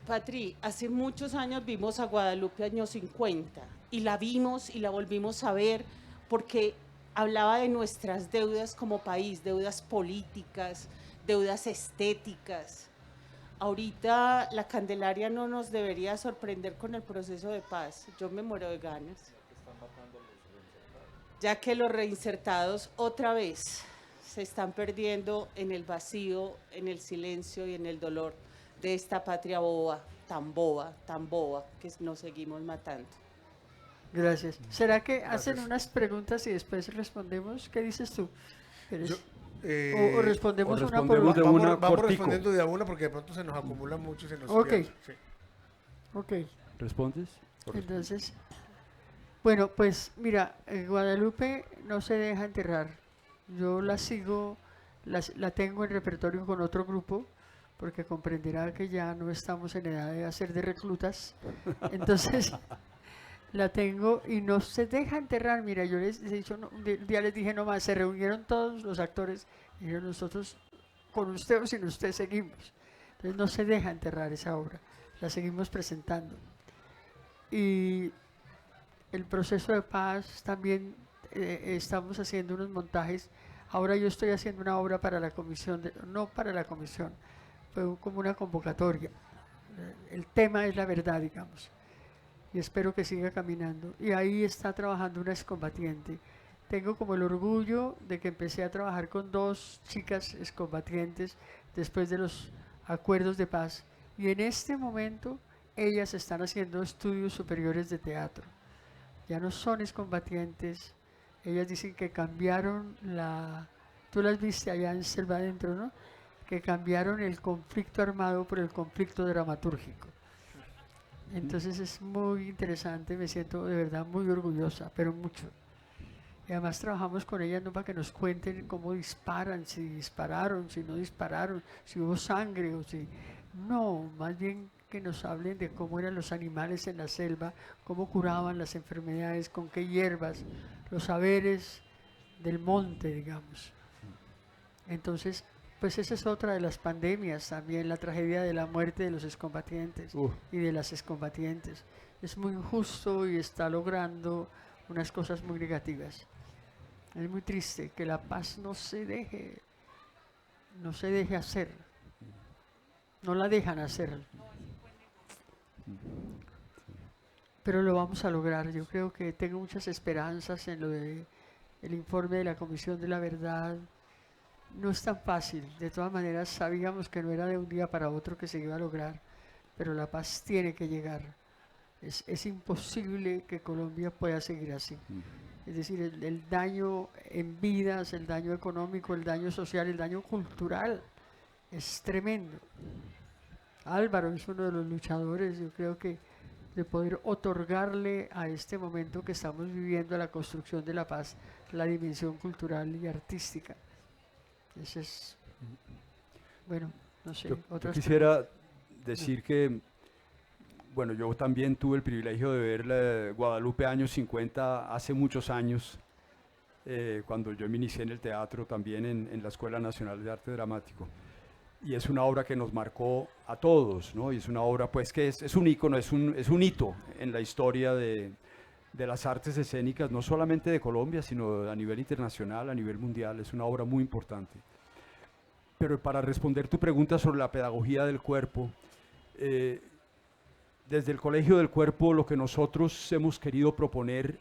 Patri, hace muchos años vimos a Guadalupe años 50 y la vimos y la volvimos a ver porque hablaba de nuestras deudas como país, deudas políticas, deudas estéticas. Ahorita la Candelaria no nos debería sorprender con el proceso de paz. Yo me muero de ganas. Ya que los reinsertados otra vez se están perdiendo en el vacío, en el silencio y en el dolor de esta patria boba, que nos seguimos matando. Gracias. ¿Será que hacen unas preguntas y después respondemos? ¿Qué dices tú? ¿Quieres? Yo, o respondemos o una por respondemos una. de vamos, una vamos cortico. respondiendo de a una porque de pronto se nos acumula mucho y se nos Ok. pierde. Sí. Ok, ¿Respondes? entonces, bueno, pues mira, Guadalupe no se deja enterrar. Yo la sigo, la tengo en repertorio con otro grupo, porque comprenderá que ya no estamos en edad de hacer de reclutas. Entonces, la tengo y no se deja enterrar. Mira, yo les he dicho, un día les dije nomás, se reunieron todos los actores y dijeron, nosotros con usted o sin usted seguimos. Entonces no se deja enterrar esa obra, la seguimos presentando. Y el proceso de paz también estamos haciendo unos montajes. Ahora yo estoy haciendo una obra para la comisión, no para la comisión, fue como una convocatoria. El tema es la verdad, digamos. Y espero que siga caminando. Y ahí está trabajando una excombatiente. Tengo como el orgullo de que empecé a trabajar con 2 chicas excombatientes después de los acuerdos de paz. Y en este momento ellas están haciendo estudios superiores de teatro. Ya no son excombatientes. Ellas dicen que cambiaron tú las viste allá en Selva Adentro, ¿no? Que cambiaron el conflicto armado por el conflicto dramatúrgico. Entonces es muy interesante, me siento de verdad muy orgullosa, pero mucho. Y además trabajamos con ellas no para que nos cuenten cómo disparan, si dispararon, si no dispararon, si hubo sangre o si... No, más bien que nos hablen de cómo eran los animales en la selva, cómo curaban las enfermedades, con qué hierbas, los saberes del monte, digamos. Entonces, pues esa es otra de las pandemias también, la tragedia de la muerte de los excombatientes y de las excombatientes. Es muy injusto y está logrando unas cosas muy negativas. Es muy triste que la paz no se deje hacer. No la dejan hacer. Pero lo vamos a lograr. Yo creo que tengo muchas esperanzas en lo de el informe de la Comisión de la Verdad. No es tan fácil. De todas maneras, sabíamos que no era de un día para otro que se iba a lograr, pero la paz tiene que llegar. Es imposible que Colombia pueda seguir así. Es decir, el daño en vidas, el daño económico, el daño social, el daño cultural es tremendo. Álvaro es uno de los luchadores, yo creo que de poder otorgarle a este momento que estamos viviendo, a la construcción de la paz, la dimensión cultural y artística. Ese es, bueno, no sé, Yo otras quisiera decir que, bueno, yo también tuve el privilegio de ver la Guadalupe años 50 hace muchos años, cuando yo me inicié en el teatro también en la Escuela Nacional de Arte Dramático. Y es una obra que nos marcó a todos, ¿no? Y es una obra pues que es un ícono, es un hito en la historia de las artes escénicas, no solamente de Colombia, sino a nivel internacional, a nivel mundial. Es una obra muy importante. Pero para responder tu pregunta sobre la pedagogía del cuerpo, desde el Colegio del Cuerpo lo que nosotros hemos querido proponer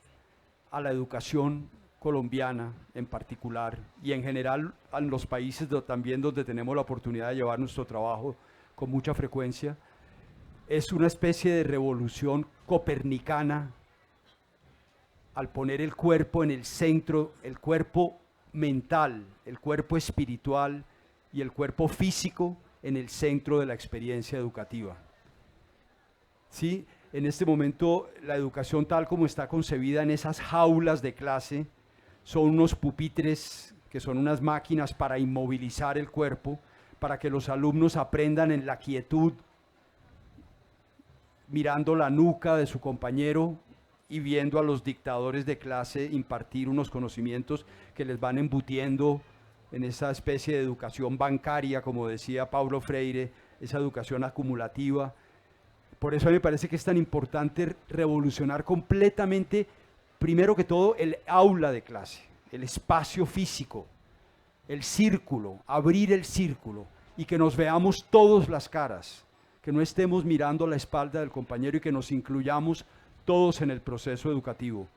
a la educación colombiana en particular y en general en los países también donde tenemos la oportunidad de llevar nuestro trabajo con mucha frecuencia, es una especie de revolución copernicana al poner el cuerpo en el centro, el cuerpo mental, el cuerpo espiritual y el cuerpo físico en el centro de la experiencia educativa. ¿Sí? En este momento la educación tal como está concebida en esas jaulas de clase son unos pupitres que son unas máquinas para inmovilizar el cuerpo, para que los alumnos aprendan en la quietud, mirando la nuca de su compañero y viendo a los dictadores de clase impartir unos conocimientos que les van embutiendo en esa especie de educación bancaria, como decía Paulo Freire, esa educación acumulativa. Por eso a mí me parece que es tan importante revolucionar completamente, primero que todo, el aula de clase, el espacio físico, el círculo, abrir el círculo y que nos veamos todos las caras, que no estemos mirando la espalda del compañero y que nos incluyamos todos en el proceso educativo,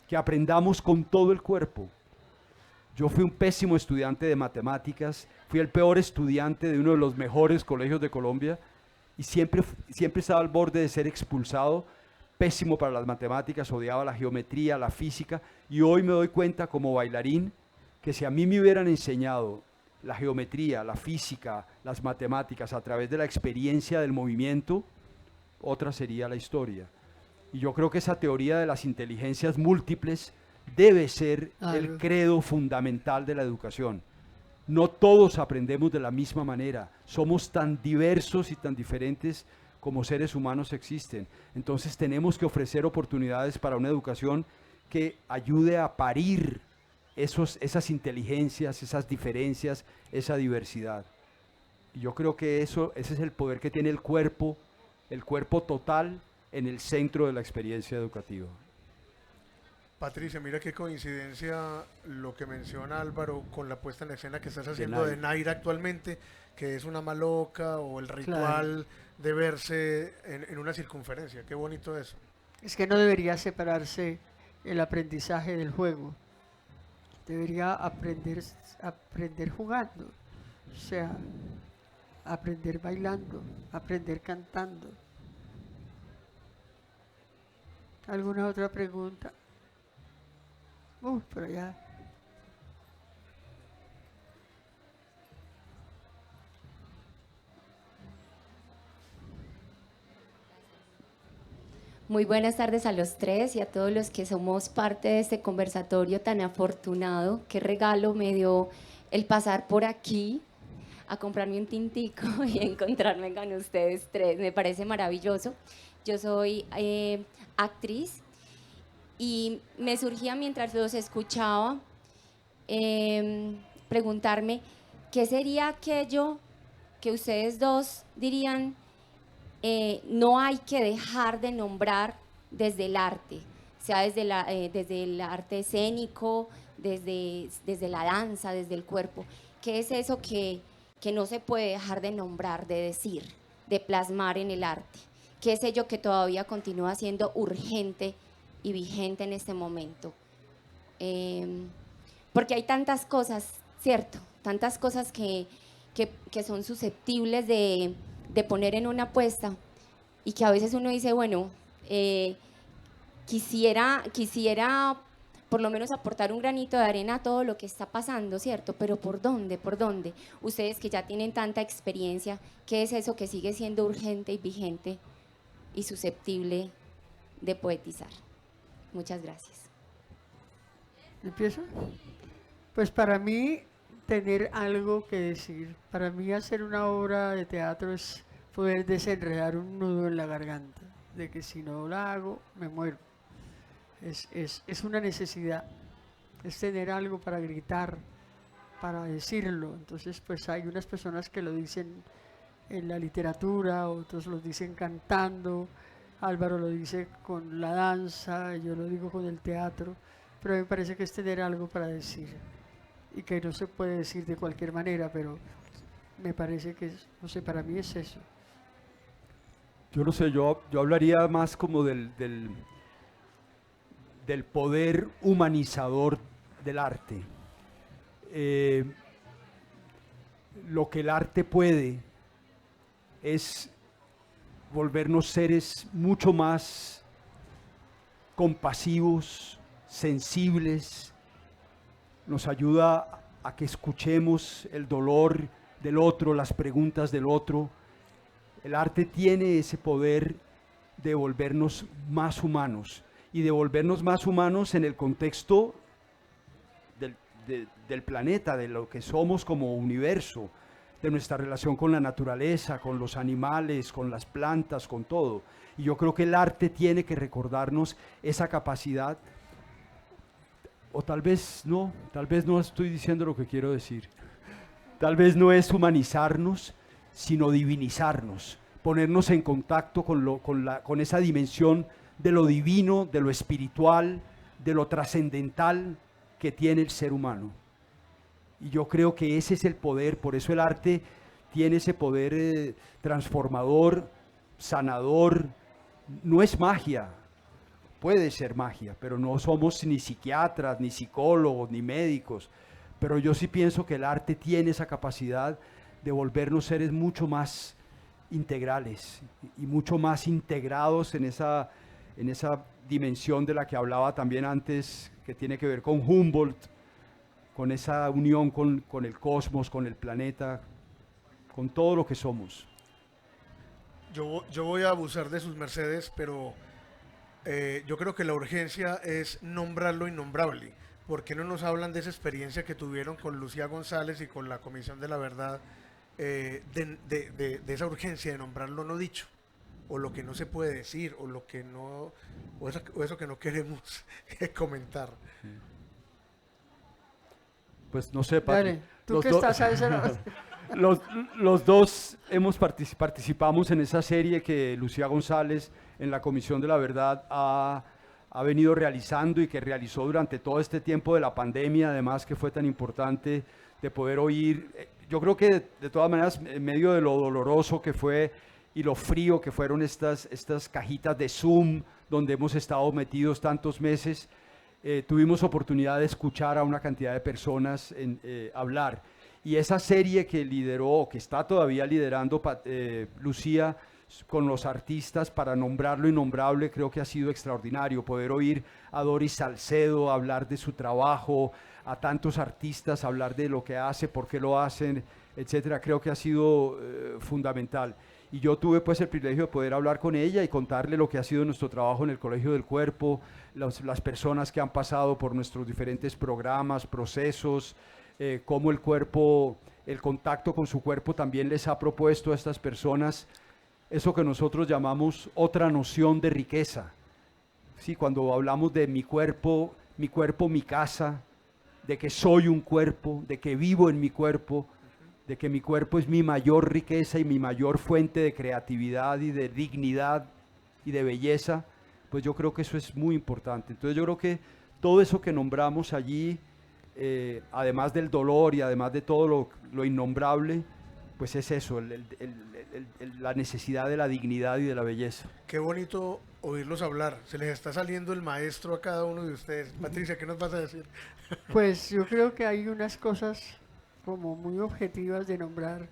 que aprendamos con todo el cuerpo. Yo fui un pésimo estudiante de matemáticas, fui el peor estudiante de uno de los mejores colegios de Colombia y siempre estaba al borde de ser expulsado, pésimo para las matemáticas, odiaba la geometría, la física, y hoy me doy cuenta como bailarín que si a mí me hubieran enseñado la geometría, la física, las matemáticas a través de la experiencia del movimiento, otra sería la historia. Y yo creo que esa teoría de las inteligencias múltiples debe ser el credo fundamental de la educación. No todos aprendemos de la misma manera, somos tan diversos y tan diferentes como seres humanos existen. Entonces tenemos que ofrecer oportunidades para una educación que ayude a parir esas inteligencias, esas diferencias, esa diversidad. Y yo creo que ese es el poder que tiene el cuerpo total en el centro de la experiencia educativa. Patricia, mira qué coincidencia lo que menciona Álvaro con la puesta en escena que estás haciendo de Naira actualmente, que es una maloca o el ritual de verse en una circunferencia. Qué bonito eso. Es que no debería separarse el aprendizaje del juego. Debería aprender jugando, o sea, aprender bailando, aprender cantando. ¿Alguna otra pregunta? Por allá. Muy buenas tardes a los tres y a todos los que somos parte de este conversatorio tan afortunado. Qué regalo me dio el pasar por aquí a comprarme un tintico y encontrarme con ustedes tres. Me parece maravilloso. Yo soy actriz y me surgía mientras los escuchaba preguntarme qué sería aquello que ustedes dos dirían no hay que dejar de nombrar desde el arte, sea desde el arte escénico, desde la danza, desde el cuerpo. ¿Qué es eso que no se puede dejar de nombrar, de decir, de plasmar en el arte? ¿Qué es ello que todavía continúa siendo urgente y vigente en este momento? Porque hay tantas cosas, ¿cierto? Tantas cosas que son susceptibles de poner en una apuesta y que a veces uno dice, bueno, Quisiera por lo menos aportar un granito de arena a todo lo que está pasando, ¿cierto? Pero ¿por dónde? ¿Por dónde? Ustedes que ya tienen tanta experiencia, ¿qué es eso que sigue siendo urgente y vigente y susceptible de poetizar? Muchas gracias. ¿Empiezo? Pues para mí, tener algo que decir. Para mí, hacer una obra de teatro es poder desenredar un nudo en la garganta, de que si no la hago, me muero. Es una necesidad, es tener algo para gritar, para decirlo. Entonces, pues hay unas personas que lo dicen en la literatura, otros lo dicen cantando, Álvaro lo dice con la danza, yo lo digo con el teatro, pero me parece que es tener algo para decir y que no se puede decir de cualquier manera, pero me parece que, no sé, para mí es eso. Yo no sé, yo hablaría más como del poder humanizador del arte. Lo que el arte puede es volvernos seres mucho más compasivos, sensibles, nos ayuda a que escuchemos el dolor del otro, las preguntas del otro. El arte tiene ese poder de volvernos más humanos, y de volvernos más humanos en el contexto del planeta, de lo que somos como universo, de nuestra relación con la naturaleza, con los animales, con las plantas, con todo. Y yo creo que el arte tiene que recordarnos esa capacidad, o tal vez no estoy diciendo lo que quiero decir. Tal vez no es humanizarnos, sino divinizarnos, ponernos en contacto con esa dimensión de lo divino, de lo espiritual, de lo trascendental que tiene el ser humano. Y yo creo que ese es el poder, por eso el arte tiene ese poder transformador, sanador. No es magia, puede ser magia, pero no somos ni psiquiatras, ni psicólogos, ni médicos. Pero yo sí pienso que el arte tiene esa capacidad de volvernos seres mucho más integrales y mucho más integrados en esa dimensión de la que hablaba también antes, que tiene que ver con Humboldt, con esa unión con el cosmos, con el planeta, con todo lo que somos. Yo voy a abusar de sus mercedes, pero yo creo que la urgencia es nombrar lo innombrable. ¿Por qué no nos hablan de esa experiencia que tuvieron con Lucía González y con la Comisión de la Verdad, de esa urgencia de nombrar lo no dicho, o lo que no se puede decir, o lo que no, o eso que no queremos comentar? Pues no sé, Patri. Dale, tú que estás a esa hora. Los dos participamos en esa serie que Lucía González en la Comisión de la Verdad ha venido realizando y que realizó durante todo este tiempo de la pandemia, además que fue tan importante de poder oír. Yo creo que de todas maneras, en medio de lo doloroso que fue y lo frío que fueron estas cajitas de Zoom donde hemos estado metidos tantos meses, tuvimos oportunidad de escuchar a una cantidad de personas hablar. Y esa serie que lideró, que está todavía liderando Lucía, con los artistas para nombrar lo innombrable, creo que ha sido extraordinario. Poder oír a Doris Salcedo hablar de su trabajo, a tantos artistas hablar de lo que hace, por qué lo hacen, etcétera, creo que ha sido fundamental. Y yo tuve pues el privilegio de poder hablar con ella y contarle lo que ha sido nuestro trabajo en el Colegio del Cuerpo, las personas que han pasado por nuestros diferentes programas, procesos, cómo el cuerpo, el contacto con su cuerpo también les ha propuesto a estas personas eso que nosotros llamamos otra noción de riqueza. Sí, cuando hablamos de mi cuerpo, mi casa, de que soy un cuerpo, de que vivo en mi cuerpo, de que mi cuerpo es mi mayor riqueza y mi mayor fuente de creatividad y de dignidad y de belleza, pues yo creo que eso es muy importante. Entonces yo creo que todo eso que nombramos allí, además del dolor y además de todo lo innombrable, pues es eso, la necesidad de la dignidad y de la belleza. Qué bonito oírlos hablar. Se les está saliendo el maestro a cada uno de ustedes. Patricia, ¿qué nos vas a decir? Pues yo creo que hay unas cosas como muy objetivas de nombrar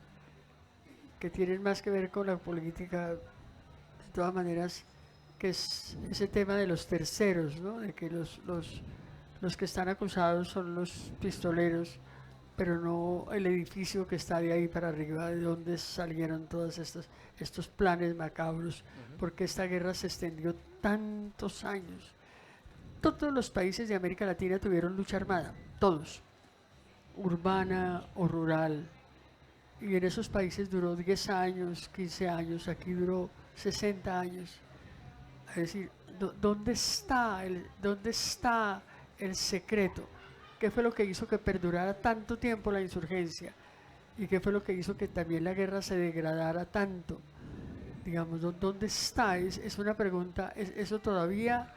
que tienen más que ver con la política. De todas maneras, que es ese tema de los terceros, ¿no? De que los que están acusados son los pistoleros, pero no el edificio que está de ahí para arriba, de donde salieron todos estos planes macabros, porque esta guerra se extendió tantos años. Todos los países de América Latina tuvieron lucha armada, todos, urbana o rural, y en esos países duró 10 años, 15 años, aquí duró 60 años. Es decir, ¿dónde está el secreto? ¿Qué fue lo que hizo que perdurara tanto tiempo la insurgencia? ¿Y qué fue lo que hizo que también la guerra se degradara tanto? Digamos, ¿dónde está? Es una pregunta, eso todavía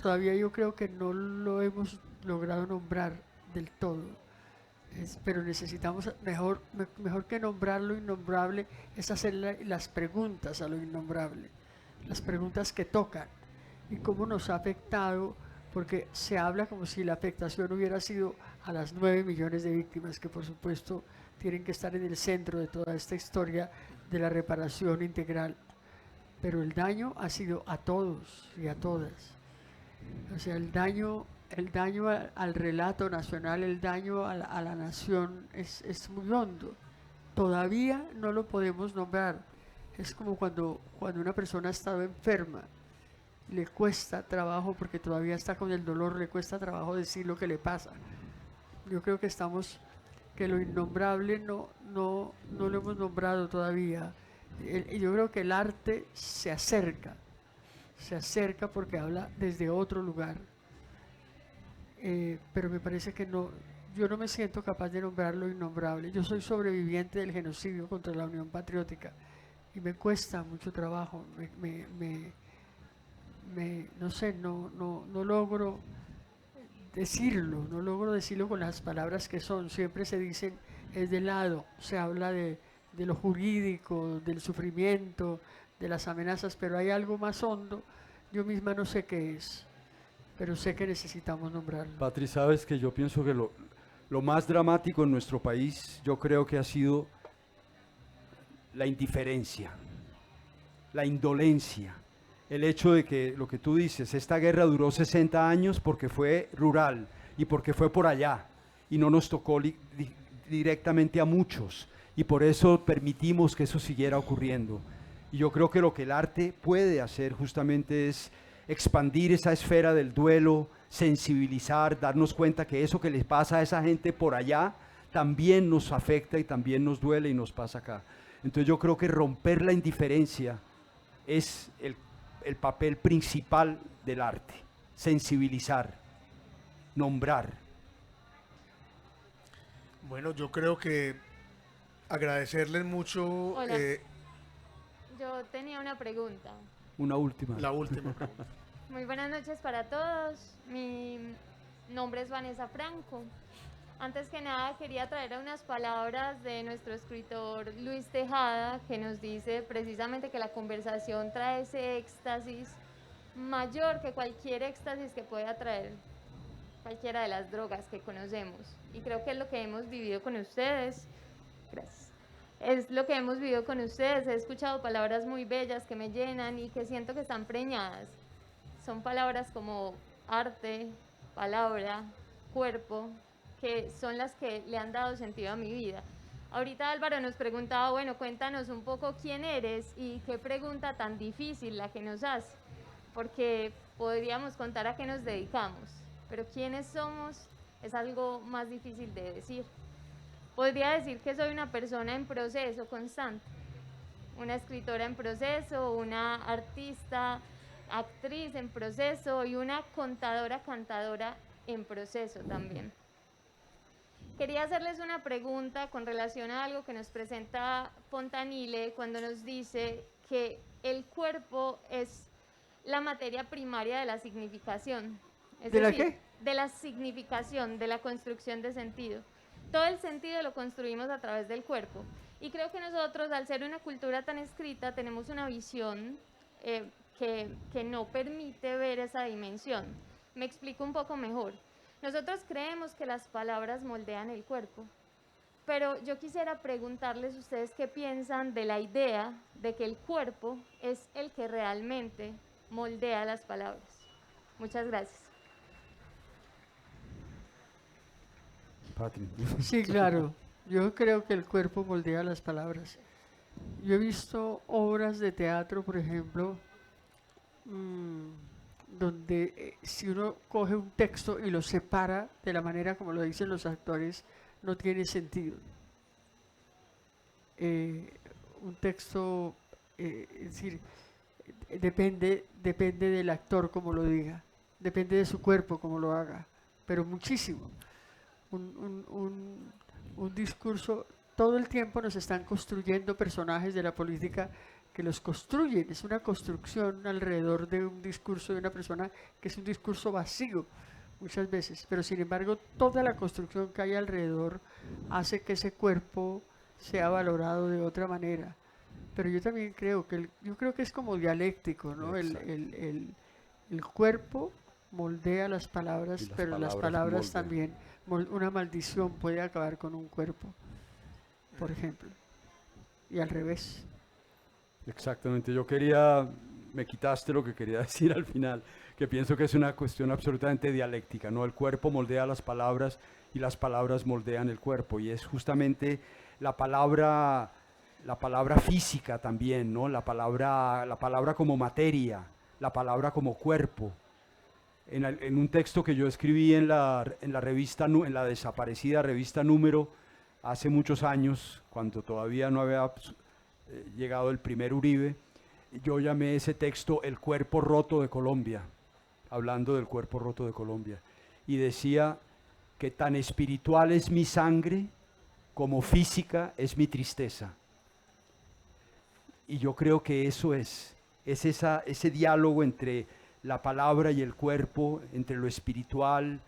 yo creo que no lo hemos logrado nombrar del todo. Pero necesitamos, mejor que nombrar lo innombrable, es hacer las preguntas a lo innombrable, las preguntas que tocan y cómo nos ha afectado, porque se habla como si la afectación hubiera sido a las 9 millones de víctimas, que por supuesto tienen que estar en el centro de toda esta historia de la reparación integral, pero el daño ha sido a todos y a todas. O sea, el daño al relato nacional, el daño a la nación es muy hondo. Todavía no lo podemos nombrar. Es como cuando una persona ha estado enferma, le cuesta trabajo, porque todavía está con el dolor, le cuesta trabajo decir lo que le pasa. Yo creo que lo innombrable no lo hemos nombrado todavía. Yo creo que el arte se acerca porque habla desde otro lugar. Pero me parece que yo no me siento capaz de nombrar lo innombrable. Yo soy sobreviviente del genocidio contra la Unión Patriótica y me cuesta mucho trabajo, no sé, no logro decirlo con las palabras que son. Siempre se dicen, es de lado, se habla de lo jurídico, del sufrimiento, de las amenazas, pero hay algo más hondo, yo misma no sé qué es, pero sé que necesitamos nombrarlo. Patri, sabes que yo pienso que lo más dramático en nuestro país, yo creo que ha sido la indiferencia, la indolencia, el hecho de que, lo que tú dices, esta guerra duró 60 años porque fue rural y porque fue por allá y no nos tocó directamente a muchos, y por eso permitimos que eso siguiera ocurriendo. Y yo creo que lo que el arte puede hacer justamente es expandir esa esfera del duelo, sensibilizar, darnos cuenta que eso que les pasa a esa gente por allá también nos afecta y también nos duele y nos pasa acá. Entonces yo creo que romper la indiferencia es el papel principal del arte, sensibilizar, nombrar. Bueno, yo creo que agradecerles mucho. Hola. Yo tenía una pregunta. Una última. La última pregunta. Muy buenas noches para todos. Mi nombre es Vanessa Franco. Antes que nada quería traer unas palabras de nuestro escritor Luis Tejada, que nos dice precisamente que la conversación trae ese éxtasis mayor que cualquier éxtasis que pueda traer cualquiera de las drogas que conocemos. Y creo que es lo que hemos vivido con ustedes. Gracias. Es lo que hemos vivido con ustedes. He escuchado palabras muy bellas que me llenan y que siento que están preñadas. Son palabras como arte, palabra, cuerpo, que son las que le han dado sentido a mi vida. Ahorita Álvaro nos preguntaba, bueno, cuéntanos un poco quién eres, y qué pregunta tan difícil la que nos hace, porque podríamos contar a qué nos dedicamos, pero quiénes somos es algo más difícil de decir. Podría decir que soy una persona en proceso constante, una escritora en proceso, una artista, actriz en proceso y una contadora, cantadora en proceso también. Quería hacerles una pregunta con relación a algo que nos presenta Fontanille cuando nos dice que el cuerpo es la materia primaria de la significación. Es ¿De la decir, qué? De la significación, de la construcción de sentido. Todo el sentido lo construimos a través del cuerpo. Y creo que nosotros, al ser una cultura tan escrita, tenemos una visión que no permite ver esa dimensión. Me explico un poco mejor. Nosotros creemos que las palabras moldean el cuerpo, pero yo quisiera preguntarles ustedes qué piensan de la idea de que el cuerpo es el que realmente moldea las palabras. Muchas gracias. Patri. Sí, claro. Yo creo que el cuerpo moldea las palabras. Yo he visto obras de teatro, por ejemplo, donde si uno coge un texto y lo separa de la manera como lo dicen los actores, no tiene sentido. Un texto, es decir, depende del actor como lo diga, depende de su cuerpo como lo haga, pero muchísimo. Un discurso, todo el tiempo nos están construyendo personajes de la política que los construyen, es una construcción alrededor de un discurso de una persona que es un discurso vacío muchas veces, pero sin embargo toda la construcción que hay alrededor hace que ese cuerpo sea valorado de otra manera. Pero yo también creo que yo creo que es como dialéctico, ¿no? El cuerpo moldea las palabras, pero las palabras moldean. también, una maldición puede acabar con un cuerpo, por ejemplo, y al revés. Exactamente, me quitaste lo que quería decir al final, que pienso que es una cuestión absolutamente dialéctica, ¿no? El cuerpo moldea las palabras y las palabras moldean el cuerpo, y es justamente la palabra física también, ¿no? La palabra como materia, la palabra como cuerpo. En un texto que yo escribí en la revista, en la desaparecida revista Número, hace muchos años, cuando todavía no había llegado el primer Uribe, yo llamé ese texto El cuerpo roto de Colombia, hablando del cuerpo roto de Colombia, y decía que tan espiritual es mi sangre como física es mi tristeza. Y yo creo que eso es ese diálogo entre la palabra y el cuerpo, entre lo espiritual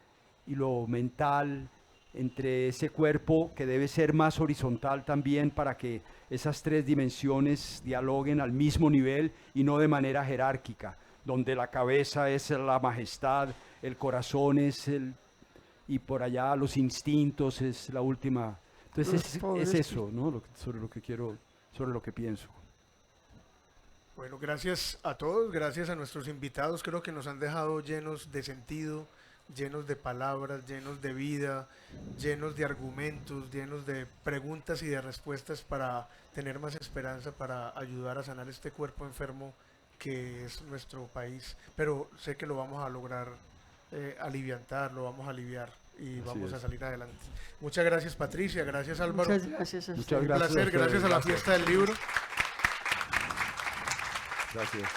y lo mental, entre ese cuerpo que debe ser más horizontal también para que esas tres dimensiones dialoguen al mismo nivel y no de manera jerárquica, donde la cabeza es la majestad, el corazón y por allá los instintos es la última. Entonces es eso, ¿no? Sobre lo que pienso. Bueno, gracias a todos, gracias a nuestros invitados, creo que nos han dejado llenos de sentido, llenos de palabras, llenos de vida, llenos de argumentos, llenos de preguntas y de respuestas para tener más esperanza, para ayudar a sanar este cuerpo enfermo que es nuestro país. Pero sé que lo vamos a lograr aliviantar, lo vamos a aliviar y vamos a salir adelante. Muchas gracias, Patricia, gracias, Álvaro. Muchas gracias a ustedes. Un placer, gracias a la Fiesta del Libro. Gracias.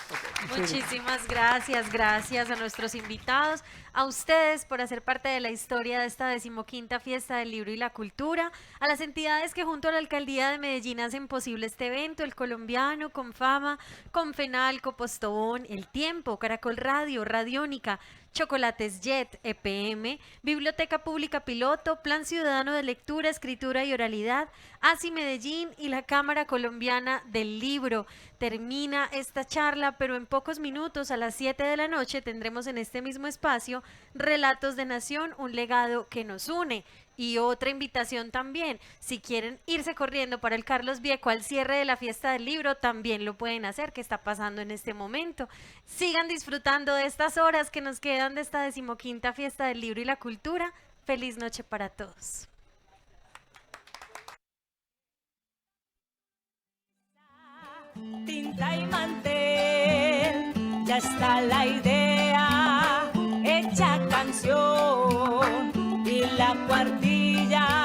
Muchísimas gracias a nuestros invitados, a ustedes por hacer parte de la historia de esta 15ª Fiesta del Libro y la Cultura, a las entidades que junto a la Alcaldía de Medellín hacen posible este evento, El Colombiano, Confama, Confenalco, Postobón, El Tiempo, Caracol Radio, Radiónica, Chocolates Jet, EPM, Biblioteca Pública Piloto, Plan Ciudadano de Lectura, Escritura y Oralidad, ASI Medellín y la Cámara Colombiana del Libro. Termina esta charla, pero en pocos minutos, a las 7 de la noche, tendremos en este mismo espacio Relatos de Nación, un legado que nos une. Y otra invitación también, si quieren irse corriendo para el Carlos Vieco al cierre de la Fiesta del Libro, también lo pueden hacer, que está pasando en este momento. Sigan disfrutando de estas horas que nos quedan de esta 15ª Fiesta del Libro y la Cultura. Feliz noche para todos. Tinta y mantel, ya está la idea, hecha canción y la cuartilla